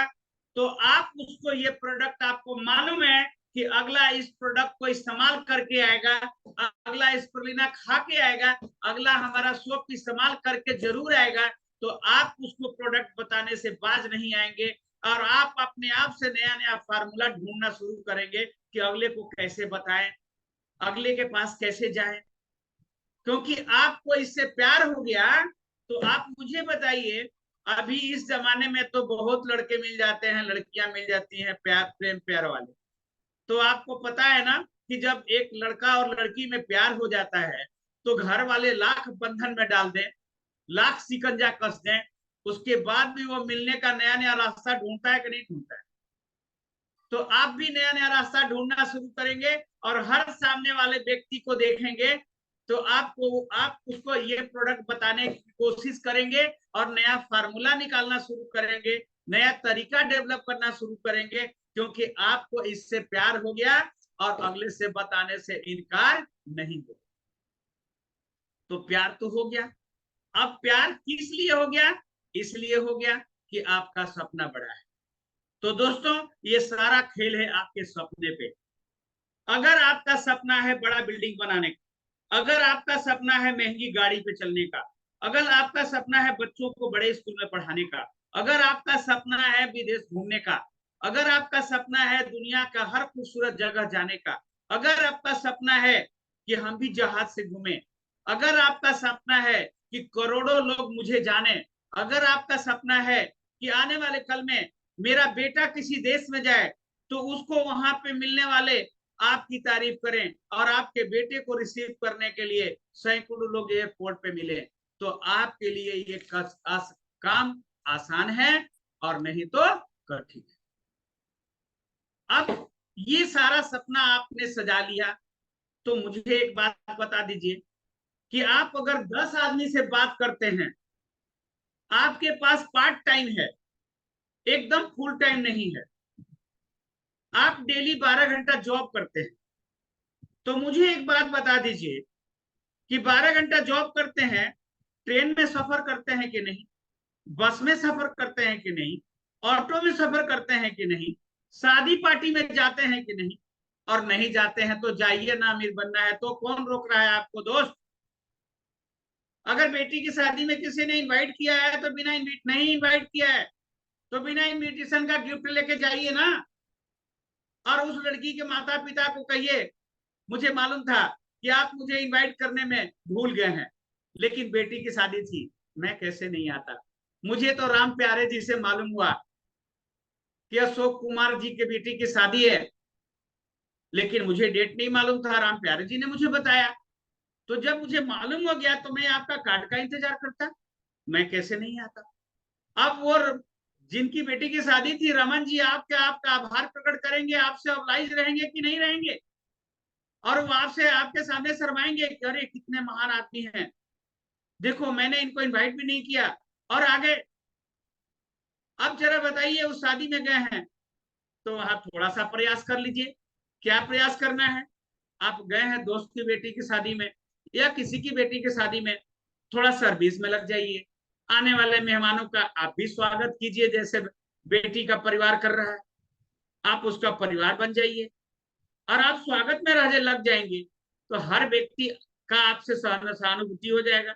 तो आप उसको ये प्रोडक्ट, आपको मालूम है कि अगला इस प्रोडक्ट को इस्तेमाल करके आएगा, अगला स्पिरुलिना खा के आएगा, अगला हमारा सोप इस्तेमाल करके जरूर आएगा, तो आप उसको प्रोडक्ट बताने से बाज नहीं आएंगे, और आप अपने आप से नया नया फार्मूला ढूंढना शुरू करेंगे कि अगले को कैसे बताएं, अगले के पास कैसे जाएं, क्योंकि आपको इससे प्यार हो गया। तो आप मुझे बताइए, अभी इस जमाने में तो बहुत लड़के मिल जाते हैं, लड़कियां मिल जाती हैं, प्यार प्रेम प्यार वाले। तो आपको पता है ना कि जब एक लड़का और लड़की में प्यार हो जाता है तो घर वाले लाख बंधन में डाल दें, लाख सिकंजा कस दें, उसके बाद भी वो मिलने का नया नया रास्ता ढूंढता है कि नहीं ढूंढता है? तो आप भी नया नया रास्ता ढूंढना शुरू करेंगे, और हर सामने वाले व्यक्ति को देखेंगे तो आप उसको ये प्रोडक्ट बताने की कोशिश करेंगे, और नया फार्मूला निकालना शुरू करेंगे, नया तरीका डेवलप करना शुरू करेंगे, क्योंकि आपको इससे प्यार हो गया और अगले से बताने से इनकार नहीं हो। तो प्यार तो हो गया। अब प्यार किस लिए हो गया? इसलिए हो गया कि आपका सपना बड़ा है। तो दोस्तों, ये सारा खेल है आपके सपने पे। अगर आपका सपना है बड़ा बिल्डिंग बनाने का, अगर आपका सपना है महंगी गाड़ी पे चलने का, अगर आपका सपना है बच्चों को बड़े स्कूल में पढ़ाने का, अगर आपका सपना है विदेश घूमने का, अगर आपका सपना है दुनिया का हर खूबसूरत जगह जाने का, अगर आपका सपना है कि हम भी जहाज से घूमें, अगर आपका सपना है कि करोड़ों लोग मुझे जाने, अगर आपका सपना है कि आने वाले कल में मेरा बेटा किसी देश में जाए तो उसको वहां पे मिलने वाले आपकी तारीफ करें, और आपके बेटे को रिसीव करने के लिए सैकड़ों लोग एयरपोर्ट पे मिले, तो आपके लिए ये काम आसान है और नहीं तो कठिन है। अब ये सारा सपना आपने सजा लिया, तो मुझे एक बात बता दीजिए कि आप अगर 10 आदमी से बात करते हैं, आपके पास पार्ट टाइम है, एकदम फुल टाइम नहीं है, आप डेली 12 घंटा जॉब करते हैं, तो मुझे एक बात बता दीजिए कि 12 घंटा जॉब करते हैं, ट्रेन में सफर करते हैं कि नहीं, बस में सफर करते हैं कि नहीं, ऑटो में सफर करते हैं कि नहीं, शादी पार्टी में जाते हैं कि नहीं, और नहीं जाते हैं तो जाइए ना, अमीर बनना है तो कौन रोक रहा है आपको दोस्त? अगर बेटी की शादी में किसी ने इनवाइट किया है तो बिना इनविट नहीं इनवाइट किया है तो बिना इनविटेशन का गिफ्ट लेके जाइए ना, और उस लड़की के माता पिता को कहिए मुझे मालूम था कि आप मुझे इनवाइट करने में भूल गए हैं, लेकिन बेटी की शादी थी, मैं कैसे नहीं आता। मुझे तो राम प्यारे जी से मालूम हुआ कि अशोक कुमार जी के बेटी की शादी है, लेकिन मुझे डेट नहीं मालूम था, राम प्यारे जी ने मुझे बताया। तो जब मुझे मालूम हो गया तो मैं आपका कार्ड का इंतजार करता, मैं कैसे नहीं आता। अब वो जिनकी बेटी की शादी थी, रमन जी आपका आभार प्रकट करेंगे, आपसे ऑब्लाइज रहेंगे कि नहीं रहेंगे? और वो आपसे आपके सामने शर्माएंगे कि अरे कितने महान आदमी हैं, देखो मैंने इनको इनवाइट भी नहीं किया, और आगे अब जरा बताइए, उस शादी में गए हैं तो आप थोड़ा सा प्रयास कर लीजिए। क्या प्रयास करना है? आप गए हैं दोस्त की बेटी की शादी में या किसी की बेटी की शादी में, थोड़ा सर्विस में लग जाइए। आने वाले मेहमानों का आप भी स्वागत कीजिए, जैसे बेटी का परिवार कर रहा है, आप उसका परिवार बन जाइए। और आप स्वागत में रह लग जाएंगे तो हर व्यक्ति का आपसे सहानुभूति हो जाएगा।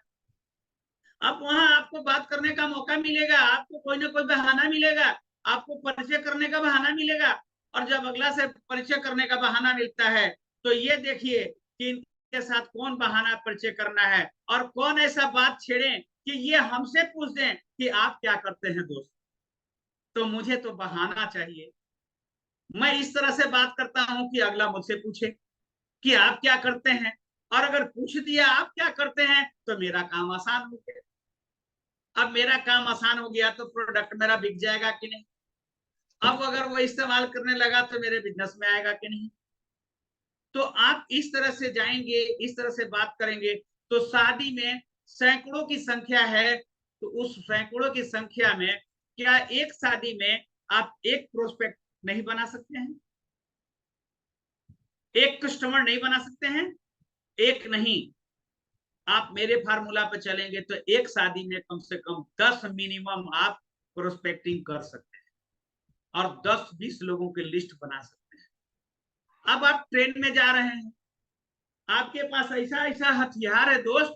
अब वहां आपको बात करने का मौका मिलेगा, आपको कोई ना कोई बहाना मिलेगा, आपको परिचय करने का बहाना मिलेगा। और जब अगला से परिचय करने का बहाना मिलता है तो ये देखिए कि इनके साथ कौन बहाना परिचय करना है और कौन ऐसा बात छेड़े कि ये हमसे पूछ दें कि आप क्या करते हैं दोस्त। तो मुझे तो बहाना चाहिए। मैं इस तरह से बात करता हूं कि अगला मुझसे पूछे कि आप क्या करते हैं, और अगर पूछ दिया आप क्या करते हैं तो मेरा काम आसान हो गया। अब मेरा काम आसान हो गया तो प्रोडक्ट मेरा बिक जाएगा कि नहीं? अब अगर वो इस्तेमाल करने लगा तो मेरे बिजनेस में आएगा कि नहीं? तो आप इस तरह से जाएंगे, इस तरह से बात करेंगे तो शादी में सैकड़ों की संख्या है, तो उस सैकड़ों की संख्या में क्या एक शादी में आप एक प्रोस्पेक्ट नहीं बना सकते हैं? एक कस्टमर नहीं बना सकते हैं? एक नहीं, आप मेरे फार्मूला पे चलेंगे तो एक शादी में कम से कम 10 मिनिमम आप प्रोस्पेक्टिंग कर सकते हैं और 10-20 लोगों की लिस्ट बना सकते हैं। अब आप ट्रेन में जा रहे हैं, आपके पास ऐसा ऐसा हथियार है दोस्त।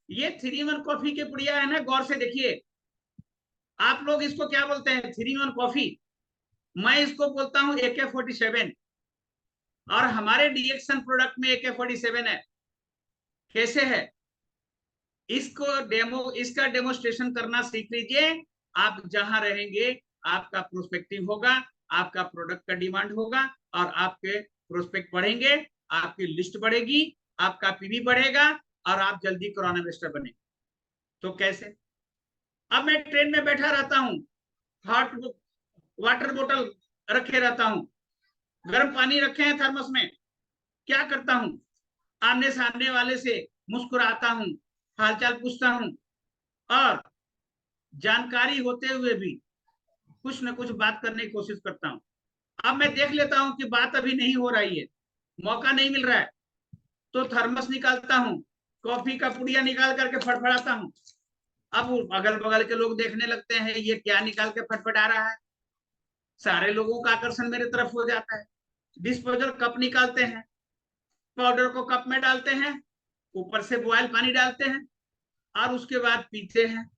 ये 3-in-1 कॉफी के पुड़िया है ना, गौर से देखिए। आप लोग इसको क्या बोलते हैं? 3-in-1 coffee. मैं इसको बोलता हूं AK-47। और हमारे डीएक्शन प्रोडक्ट में AK-47 है। कैसे है? इसका डेमोस्ट्रेशन करना सीख लीजिए। आप जहां रहेंगे आपका प्रोस्पेक्टिंग होगा, आपका प्रोडक्ट का डिमांड होगा और आपके प्रोस्पेक्ट बढ़ेंगे, आपकी लिस्ट बढ़ेगी, आपका पीवी बढ़ेगा और आप जल्दी कोरोना इन्वेस्टर बनेंगे। तो कैसे? अब मैं ट्रेन में बैठा रहता हूँ, हॉट वाटर बोतल रखे रहता हूँ, गर्म पानी रखे हैं थर्मस में। क्या करता हूँ? आमने सामने वाले से मुस्कुराता हूँ, हालचाल पूछता हूँ और जानकारी होते हुए भी कुछ न कुछ बात करने की कोशिश करता हूँ। अब मैं देख लेता हूँ कि बात अभी नहीं हो रही है, मौका नहीं मिल रहा है, तो थर्मस निकालता हूँ, कॉफी का पुड़िया निकाल करके फटफटाता हूँ। अब अगल बगल के लोग देखने लगते हैं, ये क्या निकाल के फटफटा रहा है। सारे लोगों का आकर्षण मेरे तरफ हो जाता है। डिस्पोजल कप निकालते हैं, पाउडर को कप में डालते हैं, ऊपर से बॉयल पानी डालते हैं और उसके बाद पीते हैं,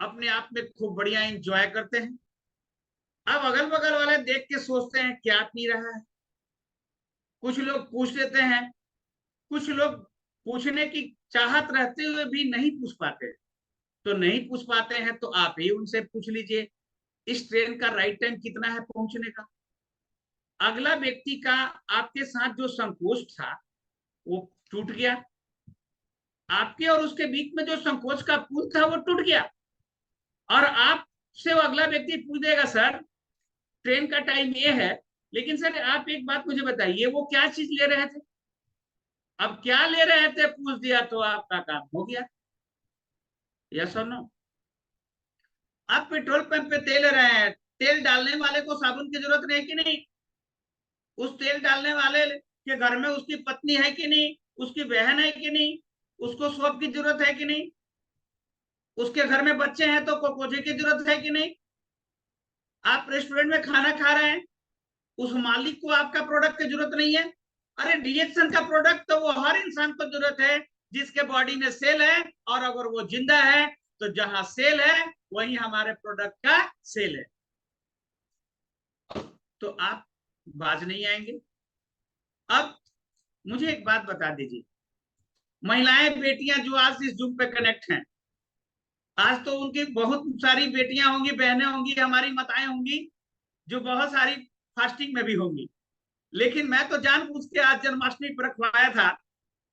अपने आप में खूब बढ़िया इंजॉय करते हैं। अब अगल बगल वाले देख के सोचते हैं क्या पी रहा है। कुछ लोग पूछ लेते हैं, कुछ लोग पूछने की चाहत रहते हुए भी नहीं पूछ पाते। तो नहीं पूछ पाते हैं तो आप ही उनसे पूछ लीजिए, इस ट्रेन का राइट टाइम कितना है पहुंचने का? अगला व्यक्ति का आपके साथ जो संकोच था वो टूट गया। आपके और उसके बीच में जो संकोच का पुल था वो टूट गया। और आपसे वो अगला व्यक्ति पूछ देगा, सर ट्रेन का टाइम ये है, लेकिन सर आप एक बात मुझे बताइए, वो क्या चीज ले रहे थे? अब क्या ले रहे थे पूछ दिया तो आपका काम हो गया। यस और नो? आप पेट्रोल पंप पे तेल ले रहे हैं, तेल डालने वाले को साबुन की जरूरत नहीं कि नहीं? उस तेल डालने वाले के घर में उसकी पत्नी है कि नहीं, उसकी बहन है कि नहीं, उसको सोप की जरूरत है कि नहीं, उसके घर में बच्चे हैं तो कोकोजे की जरूरत है कि नहीं? आप रेस्टोरेंट में खाना खा रहे हैं, उस मालिक को आपका प्रोडक्ट की जरूरत नहीं है। अरे डीएक्शन का प्रोडक्ट तो वो हर इंसान को जरूरत है जिसके बॉडी में सेल है, और अगर वो जिंदा है तो जहां सेल है वहीं हमारे प्रोडक्ट का सेल है। तो आप बाज नहीं आएंगे। अब मुझे एक बात बता दीजिए, महिलाएं बेटियां जो आज इस जूम पे कनेक्ट हैं, आज तो उनकी बहुत सारी बेटियां होंगी, बहनें होंगी, हमारी माताएं होंगी जो बहुत सारी फास्टिंग में भी होंगी। लेकिन मैं तो जानबूझ के आज जन्माष्टमी पर रखवाया था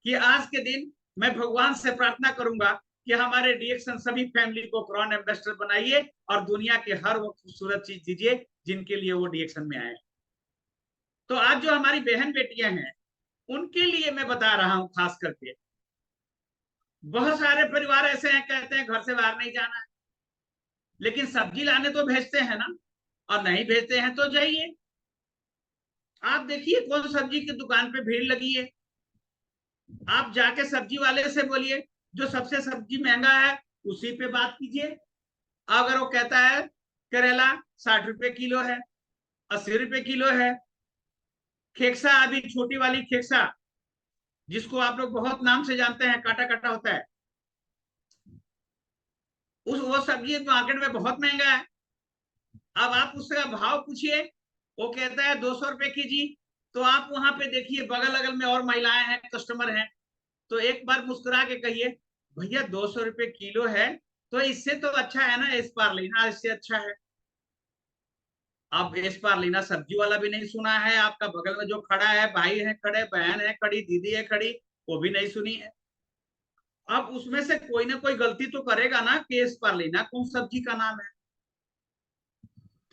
कि आज के दिन मैं भगवान से प्रार्थना करूंगा कि हमारे डीएक्शन सभी फैमिली को क्रॉन एम्बेसडर बनाइए और दुनिया के हर वो खूबसूरत चीज दीजिए जिनके लिए वो डीएक्शन में आए। तो आज जो हमारी बहन बेटियां हैं उनके लिए मैं बता रहा हूं खास करके बहुत सारे परिवार ऐसे हैं कहते हैं घर से बाहर नहीं जाना है, लेकिन सब्जी लाने तो भेजते हैं ना, और नहीं भेजते हैं तो जाइए आप देखिए कौन सब्जी की दुकान पे भीड़ लगी है, आप जाके सब्जी वाले से बोलिए, जो सबसे सब्जी महंगा है उसी पे बात कीजिए। अगर वो कहता है करेला 60 रुपए किलो है, 80 रुपए किलो है, खेक्सा अभी छोटी वाली खेक्सा जिसको आप लोग बहुत नाम से जानते हैं, काटा काटा होता है, उस वो सब्जी मार्केट में बहुत महंगा है। अब आप उसका भाव पूछिए, वो कहता है 200 रुपए केजी, तो आप वहां पे देखिए बगल अगल में और महिलाएं हैं, कस्टमर हैं, तो एक बार मुस्कुरा के कहिए भैया 200 रुपए किलो है, तो इससे तो अच्छा है ना एस्पार्लिना, इससे अच्छा है। अब एस्पार्लिना सब्जी वाला भी नहीं सुना है, आपका बगल में जो खड़ा है, भाई है खड़े, बहन है खड़ी, दीदी है खड़ी, वो भी नहीं सुनी है। अब उसमें से कोई ना कोई गलती तो करेगा ना कि एस्पार्लिना कौन सब्जी का नाम है।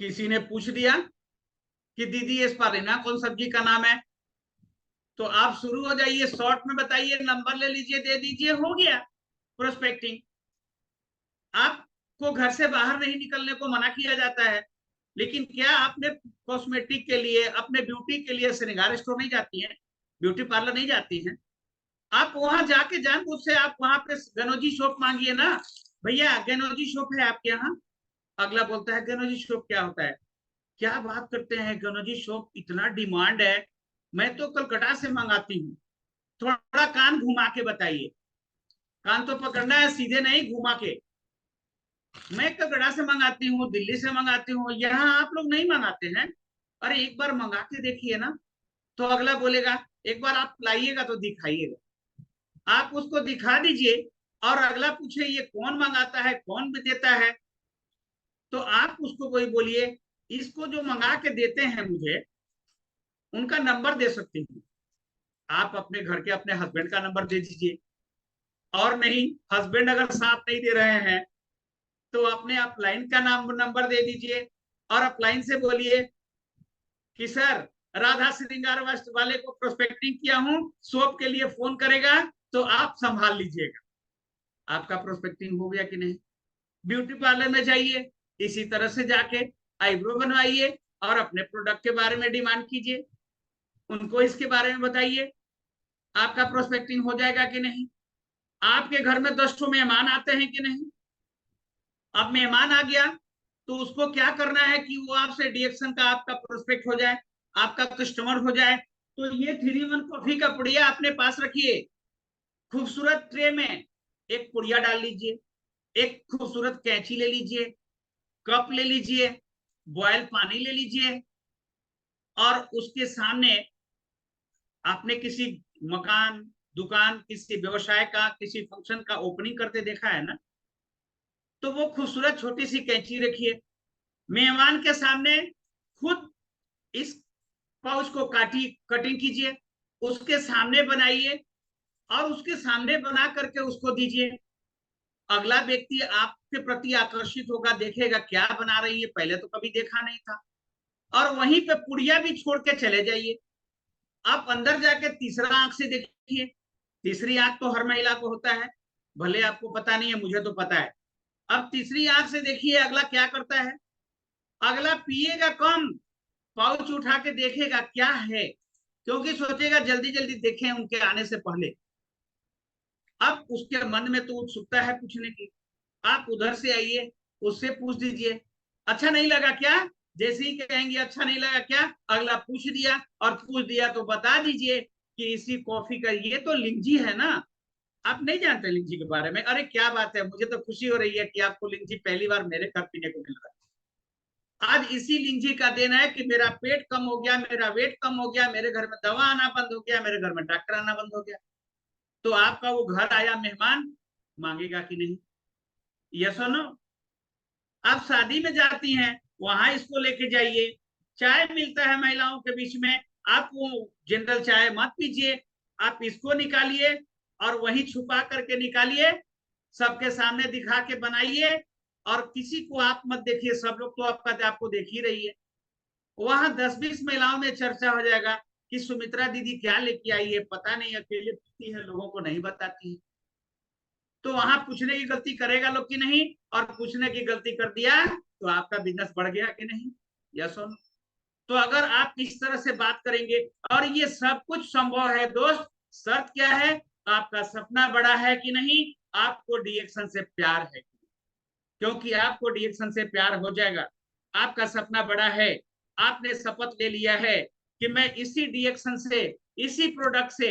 किसी ने पूछ दिया कि दीदी एस्पार्लिना कौन सब्जी का नाम है, तो आप शुरू हो जाइए, शॉर्ट में बताइए, नंबर ले लीजिए, दे दीजिए, हो गया प्रोस्पेक्टिंग। आपको घर से बाहर नहीं निकलने को मना किया जाता है, लेकिन क्या आपने कॉस्मेटिक के लिए, अपने ब्यूटी के लिए श्रृंगार स्टोर नहीं जाती हैं, ब्यूटी पार्लर नहीं जाती हैं? आप वहां जाके जानबूझ से आप वहां पे गनौजी शॉप मांगिए ना, भैया गनौजी शॉप है आपके यहाँ? अगला बोलता है गनौजी शॉप क्या होता है? क्या बात करते हैं, गनौजी शॉप इतना डिमांड है, मैं तो कलकत्ता से मंगाती हूँ। थोड़ा कान घुमा के बताइए, कान तो पकड़ना है, सीधे नहीं, घुमा के। मैं कलकत्ता से मंगाती हूँ, दिल्ली से मंगाती हूँ, यहाँ आप लोग नहीं मंगाते हैं? अरे एक बार मंगा के देखिए ना। तो अगला बोलेगा एक बार आप लाइएगा तो दिखाइएगा, आप उसको दिखा दीजिए, और अगला पूछे ये कौन मंगाता है, कौन देता है, तो आप उसको वही बोलिए, इसको जो मंगा के देते हैं मुझे, उनका नंबर दे सकती हूँ। आप अपने घर के अपने हस्बैंड का नंबर दे दीजिए, और नहीं, हस्बैंड अगर साथ नहीं दे रहे हैं तो अपने अपलाइन का नाम नंबर दे दीजिए, और अपलाइन से बोलिए कि सर राधा श्रृंगार वस्त्र वाले को प्रोस्पेक्टिंग किया हूं, सोप के लिए फोन करेगा, तो आप संभाल लीजिएगा। आपका प्रोस्पेक्टिंग हो गया कि नहीं? ब्यूटी पार्लर में जाइए, इसी तरह से जाके आईब्रो बनवाइए, और अपने प्रोडक्ट के बारे में डिमांड कीजिए, उनको इसके बारे में बताइए, आपका प्रोस्पेक्टिंग हो जाएगा कि नहीं? आपके घर में 10 मेहमान आते हैं कि नहीं? अब मेहमान आ गया तो उसको क्या करना है कि वो आपसे डीएक्शन का आपका प्रोस्पेक्ट हो जाए, आपका कस्टमर हो जाए। तो ये 3 in 1 कॉफी का पुड़िया अपने पास रखिए, खूबसूरत ट्रे में एक पुड़िया डाल लीजिए, एक खूबसूरत कैंची ले लीजिए, कप ले लीजिए, बॉयल पानी ले लीजिए, और उसके सामने आपने किसी मकान, दुकान, किसी व्यवसाय का, किसी फंक्शन का ओपनिंग करते देखा है ना, तो वो खूबसूरत छोटी सी कैंची रखिए, मेहमान के सामने खुद इस पाउच को कटिंग कीजिए, उसके सामने बनाइए, और उसके सामने बना करके उसको दीजिए। अगला व्यक्ति आपके प्रति आकर्षित होगा, देखेगा क्या बना रही है, पहले तो कभी देखा नहीं था, और वहीं पे पुड़िया भी छोड़ के चले जाइए। आप अंदर जाके तीसरा आंख से देखिए, तीसरी आंख तो हर महिला को होता है, भले आपको पता नहीं है, मुझे तो पता है। अब तीसरी आंख से देखिए अगला क्या करता है। अगला पिएगा कम, पाउच उठा के देखेगा क्या है, क्योंकि सोचेगा जल्दी जल्दी देखें उनके आने से पहले। अब उसके मन में तो उत्सुकता है पूछने की, आप उधर से आइए, उससे पूछ दीजिए अच्छा नहीं लगा क्या? जैसे ही कहेंगे अच्छा नहीं लगा क्या, अगला पूछ दिया, और पूछ दिया तो बता दीजिए कि इसी कॉफी का ये तो लिंजी है ना, आप नहीं जानते लिंजी के बारे में? अरे क्या बात है, मुझे तो खुशी हो रही है कि आपको लिंजी पहली बार मेरे घर पीने को मिल रहा है। आज इसी लिंजी का दिन है कि मेरा पेट कम हो गया, मेरा वेट कम हो गया, मेरे घर में दवा आना बंद हो गया, मेरे घर में डॉक्टर आना बंद हो गया। तो आपका वो घर आया मेहमान मांगेगा कि नहीं? यस और नो? आप शादी में जाती हैं, वहां इसको लेके जाइए, चाय मिलता है महिलाओं के बीच में, आप वो जनरल चाय मत पीजिए, आप इसको निकालिए, और वहीं छुपा करके निकालिए, सबके सामने दिखा के बनाइए, और किसी को आप मत देखिए, सब लोग तो आपको देख ही रही है। वहां 10-20 महिलाओं में चर्चा हो जाएगा कि सुमित्रा दीदी क्या लेके आई है, पता नहीं, अकेले पीती है, लोगों को नहीं बताती है। तो वहां पूछने की गलती करेगा लोग कि नहीं, और पूछने की गलती कर दिया तो आपका बिजनेस बढ़ गया कि नहीं? यस और नो? तो अगर आप इस तरह से बात करेंगे, और ये सब कुछ संभव है दोस्त, शर्त क्या है? आपका सपना बड़ा है कि नहीं, आपको डीएक्शन से प्यार है, क्योंकि आपको डीएक्शन से प्यार हो जाएगा। आपका सपना बड़ा है, आपने शपथ ले लिया है कि मैं इसी डीएक्शन से, इसी प्रोडक्ट से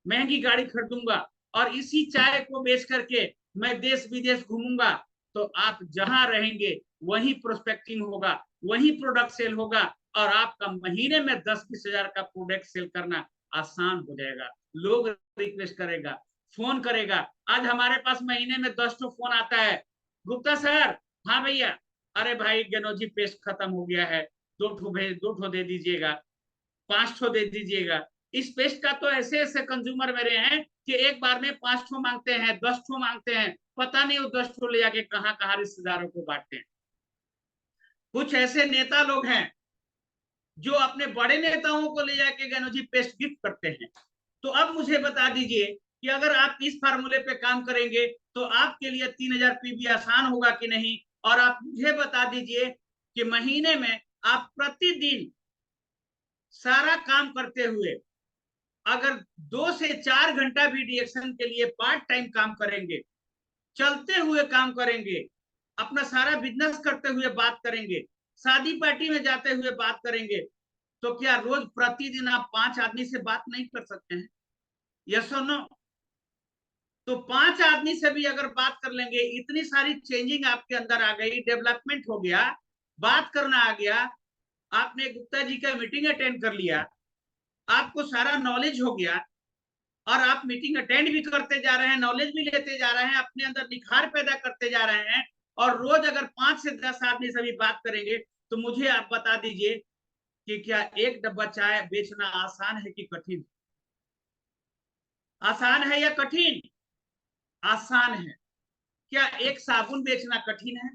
महंगी गाड़ी खरीदूंगा और इसी चाय को बेच करके मैं देश विदेश घूमूंगा। तो आप जहां रहेंगे वही प्रोस्पेक्टिंग होगा, वही प्रोडक्ट सेल होगा, और आपका महीने में 10-20 हजार का प्रोडक्ट सेल करना आसान हो जाएगा। लोग रिक्वेस्ट करेगा, फोन करेगा। आज हमारे पास महीने में 10 तो फोन आता है, गुप्ता सर, हाँ भैया, अरे भाई गेनोजी पेस्ट खत्म हो गया है, 2 ठो दे दीजिएगा, 5 ठो दे दीजिएगा। इस पेस्ट का तो ऐसे ऐसे कंज्यूमर मेरे हैं कि एक बार में 5 ठो मांगते हैं, 10 ठो मांगते हैं, पता नहीं वो 10 ठो ले जाके कहाँ कहाँ रिश्तेदारों को बांटते हैं। कुछ ऐसे नेता लोग हैं जो अपने बड़े नेताओं को ले जाके गेनोजी पेस्ट गिफ्ट करते हैं। तो अब मुझे बता दीजिए कि अगर आप इस फार्मूले पे काम करेंगे तो आपके लिए 3000 पीबी आसान होगा कि नहीं? और आप मुझे बता दीजिए कि महीने में आप प्रतिदिन सारा काम करते हुए अगर 2 से 4 घंटा भी डीएक्शन के लिए पार्ट टाइम काम करेंगे, चलते हुए काम करेंगे, अपना सारा बिजनेस करते हुए बात करेंगे, शादी पार्टी में जाते हुए बात करेंगे, तो क्या रोज प्रतिदिन आप 5 आदमी से बात नहीं कर सकते हैं? यस और नो? तो 5 आदमी से भी अगर बात कर लेंगे, इतनी सारी चेंजिंग आपके अंदर आ गई, डेवलपमेंट हो गया, बात करना आ गया, आपने गुप्ता जी का मीटिंग अटेंड कर लिया, आपको सारा नॉलेज हो गया, और आप मीटिंग अटेंड भी करते जा रहे हैं, नॉलेज भी लेते जा रहे हैं, अपने अंदर निखार पैदा करते जा रहे हैं, और रोज अगर 5 से 10 आदमी से भी बात करेंगे, तो मुझे आप बता दीजिए कि क्या एक डब्बा चाय बेचना आसान है कि कठिन? आसान है या कठिन? आसान है। क्या एक साबुन बेचना कठिन है?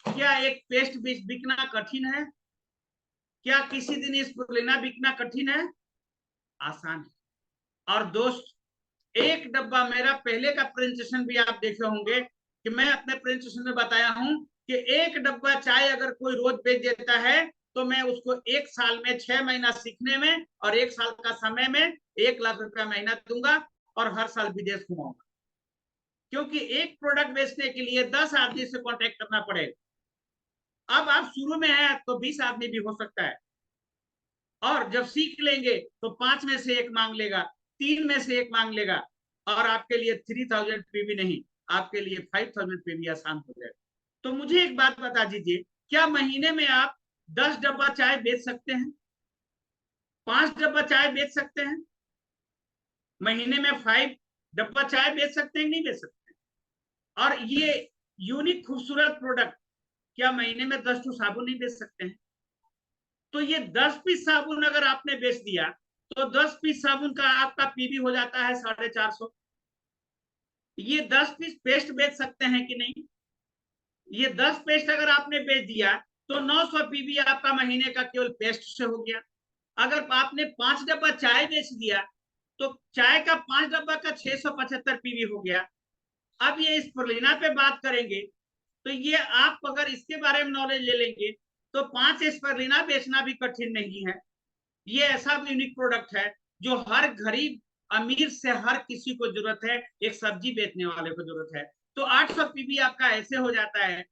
क्या एक पेस्ट बिकना कठिन है? क्या किसी दिन इस लेना बिकना कठिन है? आसान है। और दोस्त, एक डब्बा मेरा पहले का प्रेजेंटेशन भी आप देखे होंगे कि मैं अपने प्रेजेंटेशन में बताया हूं कि एक डब्बा चाय अगर कोई रोज बेच देता है तो मैं उसको 1 साल में 6 महीना सीखने में और 1 साल का समय में 1 लाख रुपया महीना दूंगा और हर साल विदेश घुमाऊंगा। क्योंकि एक प्रोडक्ट बेचने के लिए 10 आदमी से कॉन्टेक्ट करना पड़ेगा। अब आप शुरू में हैं तो 20 आदमी भी हो सकता है, और जब सीख लेंगे तो 5 में से 1 मांग लेगा, 3 में से 1 मांग लेगा, और आपके लिए 3000 पीवी नहीं, आपके लिए 5000 पीवी आसान हो जाएगा। तो मुझे एक बात बता दीजिए, क्या महीने में आप 10 डब्बा चाय बेच सकते हैं? 5 डब्बा चाय बेच सकते हैं? महीने में 5 डब्बा चाय बेच सकते हैं, नहीं बेच सकते? और ये यूनिक खूबसूरत प्रोडक्ट, क्या महीने में 10 साबुन नहीं बेच सकते हैं? तो ये 10 पीस साबुन अगर आपने बेच दिया तो 10 पीस साबुन का आपका पीवी हो जाता है 450। ये 10 पीस पेस्ट बेच सकते हैं कि नहीं? ये 10 पेस्ट अगर आपने बेच दिया तो 900 पीवी आपका महीने का केवल पेस्ट से हो गया। अगर आपने 5 डब्बा चाय बेच दिया तो चाय का 5 डब्बा का 675 पीवी हो गया। अब ये स्पुरुलिना पे बात करेंगे, तो ये आप अगर इसके बारे में नॉलेज ले लेंगे तो 5 स्पुरुलिना बेचना भी कठिन नहीं है। ये ऐसा यूनिक प्रोडक्ट है जो हर गरीब अमीर से हर किसी को जरूरत है, एक सब्जी बेचने वाले को जरूरत है। तो 800 पीबी आपका ऐसे हो जाता है।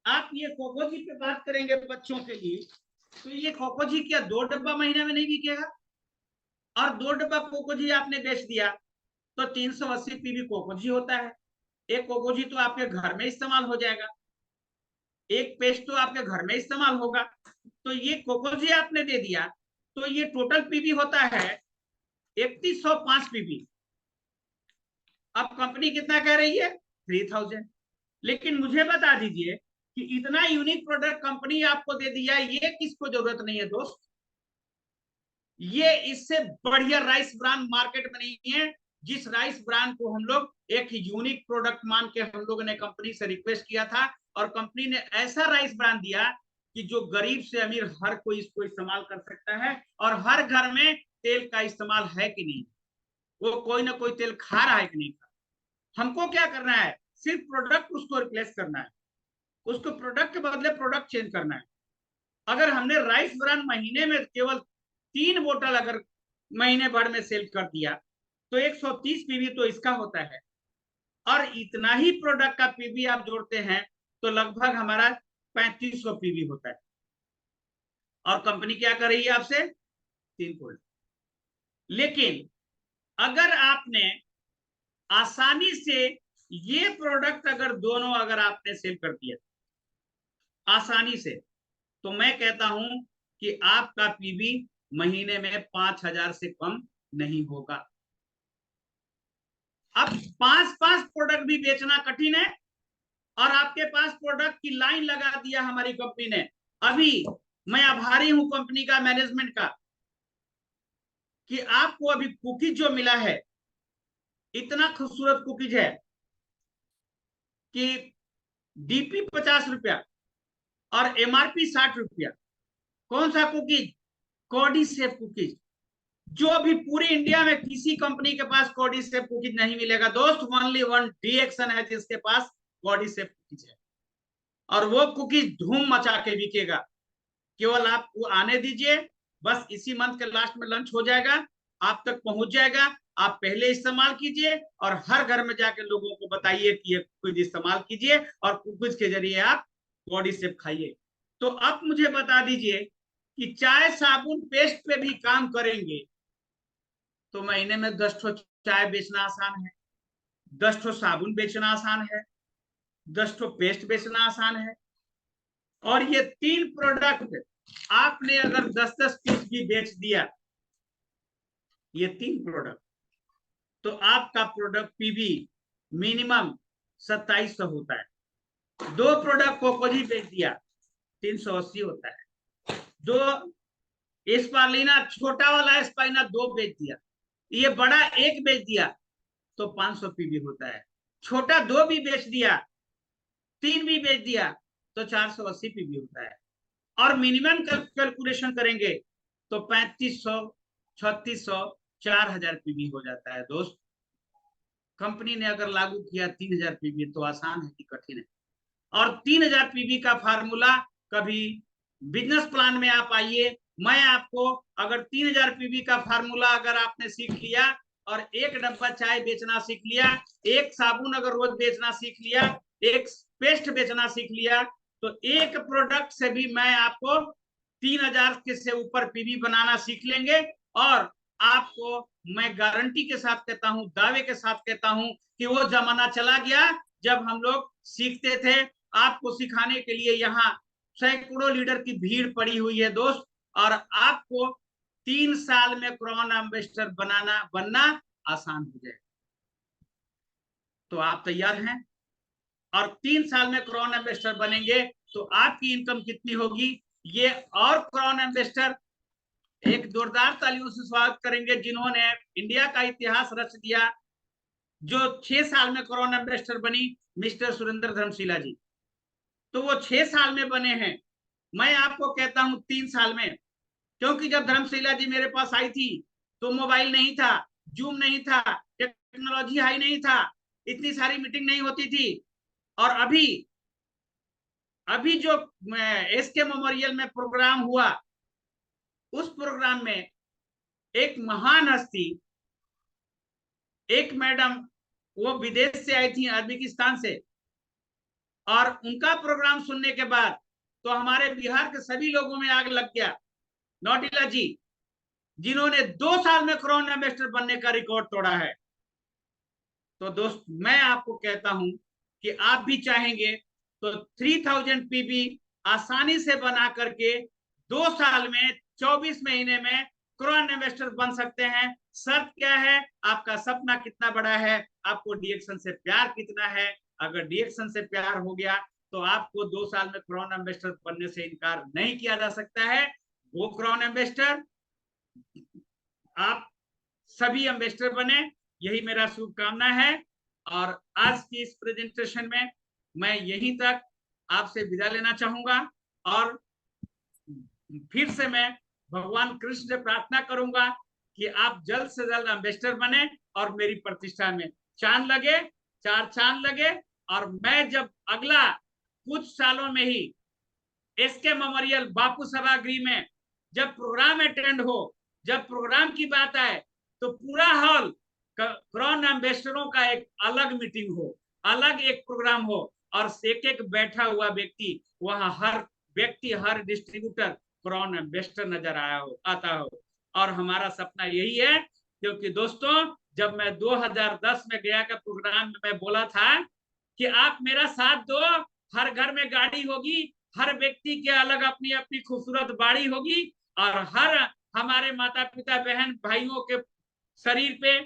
आप ये कोकोजी पे बात करेंगे बच्चों के लिए, तो ये कोकोजी क्या 2 डब्बा महीने में नहीं बिकेगा? और 2 डब्बा कोकोजी आपने बेच दिया तो 380 पीबी कोकोजी होता है। एक कोकोजी तो आपके घर में इस्तेमाल हो जाएगा, एक पेस्ट तो आपके घर में इस्तेमाल होगा। तो ये कोकोजी आपने दे दिया तो ये टोटल पीबी होता है 3105 पीबी। अब कंपनी कितना कह रही है? 3000। लेकिन मुझे बता दीजिए कि इतना यूनिक प्रोडक्ट कंपनी आपको दे दिया, ये किसको जरूरत नहीं है दोस्त? ये इससे बढ़िया राइस ब्रांड मार्केट में नहीं है। जिस राइस ब्रांड को हम लोग एक यूनिक प्रोडक्ट मान के हम लोगों ने कंपनी से रिक्वेस्ट किया था, और कंपनी ने ऐसा राइस ब्रांड दिया कि जो गरीब से अमीर हर कोई इसको इस्तेमाल कर सकता है। और हर घर में तेल का इस्तेमाल है कि नहीं, वो कोई ना कोई तेल खा रहा है कि नहीं? हमको क्या करना है, सिर्फ प्रोडक्ट उसको रिप्लेस करना है, उसको प्रोडक्ट के बदले प्रोडक्ट चेंज करना है। अगर हमने राइस ब्रान महीने में केवल 3 बोतल अगर महीने भर में सेल कर दिया तो 130 पीवी तो इसका होता है, और इतना ही प्रोडक्ट का पीवी आप जोड़ते हैं तो लगभग हमारा 3500 पीवी होता है। और कंपनी क्या कर रही है आपसे, 3 लेकिन अगर आपने आसानी से ये प्रोडक्ट अगर दोनों अगर आपने सेल कर दिया आसानी से, तो मैं कहता हूं कि आपका पीवी महीने में 5000 से कम नहीं होगा। अब 5-5 प्रोडक्ट भी बेचना कठिन है, और आपके पास प्रोडक्ट की लाइन लगा दिया हमारी कंपनी ने। अभी मैं आभारी हूं कंपनी का, मैनेजमेंट का, कि आपको अभी कुकीज जो मिला है, इतना खूबसूरत कुकीज है कि डीपी 50 रुपया और एमआरपी 60 रुपया। कौन सा कुकीज, कॉर्डिसेप कुकीज, जो भी पूरी इंडिया में किसी कंपनी के पास कॉर्डिसेप कुकीज नहीं मिलेगा दोस्त। ओनली वन डीएक्शन है जिसके पास कॉर्डिसेप कुकीज है, और वो कुकीज धूम मचा के बिकेगा। केवल आप वो आने दीजिए, बस इसी मंथ के लास्ट में लंच हो जाएगा, आप तक पहुंच जाएगा। आप पहले इस्तेमाल कीजिए और हर घर में जाकर लोगों को बताइए कि ये कुकीज इस्तेमाल कीजिए, और कुकीज के जरिए आप बॉडी शेप खाइए। तो अब मुझे बता दीजिए कि चाय साबुन पेस्ट पे भी काम करेंगे तो महीने में 10 ठो चाय बेचना आसान है, 10 ठो साबुन बेचना आसान है, 10 ठो पेस्ट बेचना आसान है। और ये 3 प्रोडक्ट आपने अगर 10-10 पीस भी बेच दिया, ये 3 प्रोडक्ट, तो आपका प्रोडक्ट पीवी मिनिमम 2700 होता है। 2 प्रोडक्ट को कोई बेच दिया 380 होता है। 2 स्पालिना, छोटा वाला स्पालिना 2 बेच दिया, ये बड़ा 1 बेच दिया तो 500 पीवी होता है। छोटा 2 भी बेच दिया, 3 भी बेच दिया तो 480 पीवी होता है। और मिनिमम कैलकुलेशन करेंगे तो 3500, 3600, 4000 पीवी हो जाता है दोस्त। कंपनी ने अगर लागू किया 3000 पीवी तो आसान है कि कठिन है। और 3000 पीवी का फार्मूला कभी बिजनेस प्लान में आप आइए, मैं आपको अगर 3000 पीवी का फार्मूला अगर आपने सीख लिया और 1 डब्बा चाय बेचना सीख लिया, 1 साबुन अगर रोज बेचना सीख लिया, 1 पेस्ट बेचना सीख लिया, तो 1 प्रोडक्ट से भी मैं आपको 3000 के से ऊपर पीवी बनाना सीख लेंगे। और आपको मैं गारंटी के साथ कहता हूं, दावे के साथ कहता हूं कि वो जमाना चला गया जब हम लोग सीखते थे। आपको सिखाने के लिए यहाँ सैकड़ों लीडर की भीड़ पड़ी हुई है दोस्त, और आपको 3 साल में कोरोना एम्बेसडर बनना आसान हो जाए। तो आप तैयार हैं? और 3 साल में कोरोना एम्बेसडर बनेंगे तो आपकी इनकम कितनी होगी, ये और कोरोना एम्बेसडर एक जोरदार तालियों से स्वागत करेंगे जिन्होंने इंडिया का इतिहास रच दिया। जो 6 साल में कोरोना एम्बेसडर बनी, मिस्टर सुरेंद्र धर्मशिला जी, तो वो 6 साल में बने हैं। मैं आपको कहता हूं 3 साल में, क्योंकि जब धर्मशिला जी मेरे पास आई थी तो मोबाइल नहीं था, जूम नहीं था, टेक्नोलॉजी हाई नहीं था, इतनी सारी मीटिंग नहीं होती थी। और अभी अभी जो एसके मेमोरियल में प्रोग्राम हुआ, उस प्रोग्राम में एक महान हस्ती, एक मैडम, वो विदेश से आई थी, उज्बेकिस्तान से, और उनका प्रोग्राम सुनने के बाद तो हमारे बिहार के सभी लोगों में आग लग गया। नौटिला जी, जिन्होंने 2 साल में कोरोना एम्बेसडर बनने का रिकॉर्ड तोड़ा है। तो दोस्त मैं आपको कहता हूं कि आप भी चाहेंगे तो 3000 पीबी आसानी से बना करके 2 साल में 24 महीने में कोरोना एम्बेसडर बन सकते हैं। शर्त क्या है, आपका सपना कितना बड़ा है, आपको डीएक्शन से प्यार कितना है। अगर डीएक्शन से प्यार हो गया तो आपको 2 साल में कोरोना एम्बेसडर बनने से इनकार नहीं किया जा सकता है। वो कोरोना एम्बेसडर, आप सभी एम्बेसडर बने, यही मेरा शुभकामना है। और आज की इस प्रेजेंटेशन में मैं यहीं तक आपसे विदा लेना चाहूंगा, और फिर से मैं भगवान कृष्ण से प्रार्थना करूंगा कि आप जल्द से जल्द एम्बेसडर बने और मेरी प्रतिष्ठा में चांद लगे। चार चांद लगे। और मैं जब अगला कुछ सालों में ही एसके मेमोरियल बापू सभागृह में जब प्रोग्राम अटेंड हो, जब प्रोग्राम की बात आए, तो पूरा हॉल क्राउन एम्बेसडरों का एक अलग मीटिंग हो, अलग एक प्रोग्राम हो, और एक एक बैठा हुआ व्यक्ति वहां, हर व्यक्ति, हर डिस्ट्रीब्यूटर क्राउन एम्बेसडर नजर आया हो, आता हो। और हमारा सपना यही है, क्योंकि दोस्तों जब मैं 2010 में गया का प्रोग्राम में मैं बोला था कि आप मेरा साथ दो, हर घर में गाड़ी होगी, हर व्यक्ति के अलग अपनी अपनी खूबसूरत बाड़ी होगी, और हर हमारे माता पिता बहन भाइयों के शरीर पे,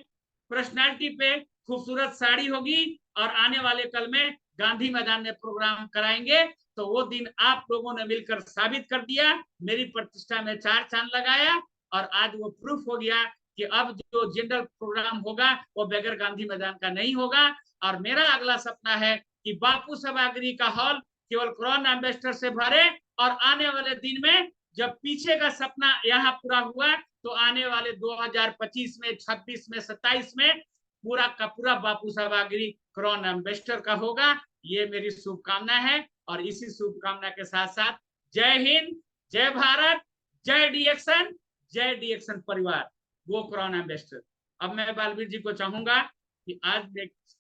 पर्सनालिटी पे खूबसूरत साड़ी होगी, और आने वाले कल में गांधी मैदान में प्रोग्राम कराएंगे। तो वो दिन आप लोगों ने मिलकर साबित कर दिया, मेरी प्रतिष्ठा में चार चांद लगाया, और आज वो प्रूफ हो गया कि अब जो जनरल प्रोग्राम होगा वो बगैर गांधी मैदान का नहीं होगा। और मेरा अगला सपना है कि बापू सभागृह का हॉल केवल क्राउन एम्बेसडर से भरे, और आने वाले दिन में जब पीछे का सपना यहाँ पूरा हुआ, तो आने वाले 2025 में, 26 में, 27 में पूरा का पूरा बापू सभागृह क्राउन एम्बेसडर का होगा। ये मेरी शुभकामना है। और इसी शुभकामना के साथ साथ जय हिंद, जय भारत, जय डीएक्शन, जय डीएक्शन परिवार, वो क्राउन एम्बेसडर। अब मैं बालवीर जी को चाहूंगा कि आज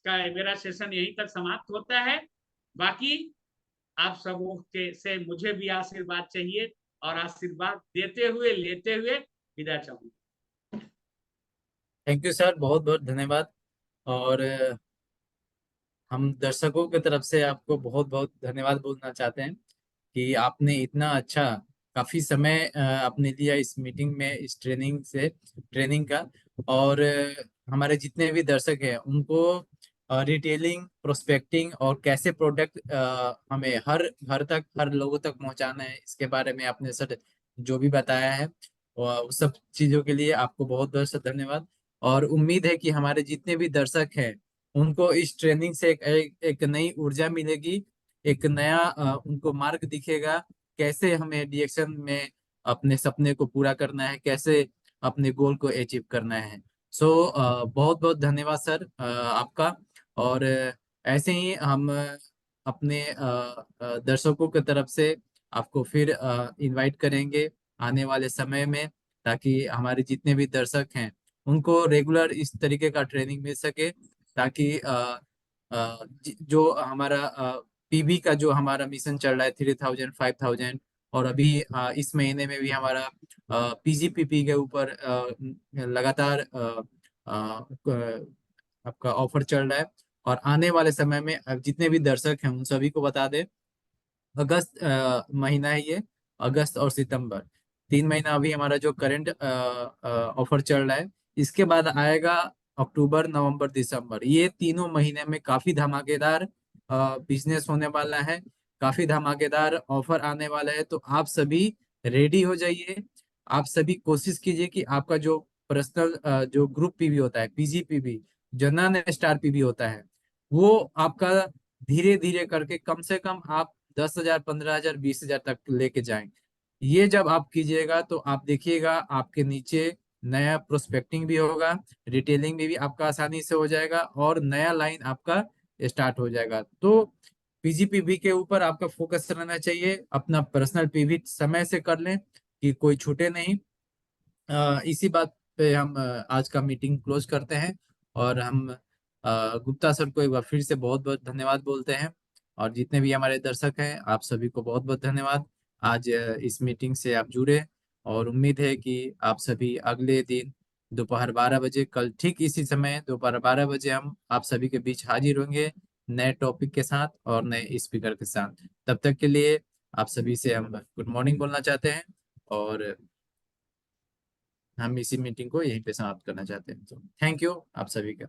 का मेरा सेशन यहीं तक समाप्त होता है। बाकी आप सबों के से मुझे भी आशीर्वाद चाहिए, और आशीर्वाद देते हुए, लेते हुए विदा चाहूंगा। थैंक यू सर, बहुत बहुत धन्यवाद। और हम दर्शकों की तरफ से आपको बहुत बहुत धन्यवाद बोलना चाहते हैं कि आपने इतना अच्छा काफी समय आपने लिया इस मीटिंग में, इस ट्रेनिंग का। और हमारे जितने भी दर्शक हैं उनको रिटेलिंग, प्रोस्पेक्टिंग और कैसे प्रोडक्ट हमें हर घर तक, हर लोगों तक पहुंचाना है, इसके बारे में आपने सर जो भी बताया है, और उस सब चीजों के लिए आपको बहुत बहुत धन्यवाद। और उम्मीद है कि हमारे जितने भी दर्शक हैं उनको इस ट्रेनिंग से एक नई ऊर्जा मिलेगी, एक नया उनको मार्ग दिखेगा, कैसे हमें डीएक्शन में अपने सपने को पूरा करना है, कैसे अपने गोल को अचीव करना है। सो बहुत बहुत धन्यवाद सर आपका। और ऐसे ही हम अपने दर्शकों की तरफ से आपको फिर इनवाइट करेंगे आने वाले समय में, ताकि हमारे जितने भी दर्शक हैं उनको रेगुलर इस तरीके का ट्रेनिंग मिल सके, ताकि जो हमारा पीबी का जो हमारा मिशन चल रहा है 3000 5000, और अभी इस महीने में भी हमारा पीजीपीपी के ऊपर लगातार आपका ऑफर चल रहा है। और आने वाले समय में अब जितने भी दर्शक हैं उन सभी को बता दें, अगस्त महीना है ये, अगस्त और सितंबर, 3 महीना अभी हमारा जो करंट ऑफर चल रहा है। इसके बाद आएगा अक्टूबर, नवंबर, दिसंबर, ये तीनों महीने में काफी धमाकेदार बिजनेस होने वाला है, काफी धमाकेदार ऑफर आने वाला है। तो आप सभी रेडी हो जाइए, आप सभी कोशिश कीजिए कि आपका जो पर्सनल जो ग्रुप पीवी होता है, पीजीपीवी, जो नॉन स्टार पीवी होता है, वो आपका धीरे धीरे करके कम से कम आप 10,000, 15,000, 20,000 तक लेके जाएं। ये जब आप कीजिएगा तो आप देखिएगा आपके नीचे नया प्रोस्पेक्टिंग भी होगा, रिटेलिंग भी आपका आसानी से हो जाएगा, और नया लाइन आपका स्टार्ट हो जाएगा। तो पीजीपीवी के ऊपर आपका फोकस रहना चाहिए, अपना पर्सनल पीवी समय से कर लें कि कोई छूटे नहीं। इसी बात पे हम आज का मीटिंग क्लोज करते हैं। और हम गुप्ता सर को एक बार फिर से बहुत बहुत धन्यवाद बोलते हैं, और जितने भी हमारे दर्शक हैं आप सभी को बहुत बहुत धन्यवाद। आज इस मीटिंग से आप जुड़े, और उम्मीद है कि आप सभी अगले दिन दोपहर 12 बजे, कल ठीक इसी समय दोपहर 12 बजे हम आप सभी के बीच हाजिर होंगे, नए टॉपिक के साथ और नए स्पीकर के साथ। तब तक के लिए आप सभी से हम गुड मॉर्निंग बोलना चाहते हैं, और हम इसी मीटिंग को यहीं पे समाप्त करना चाहते हैं। तो थैंक यू आप सभी का।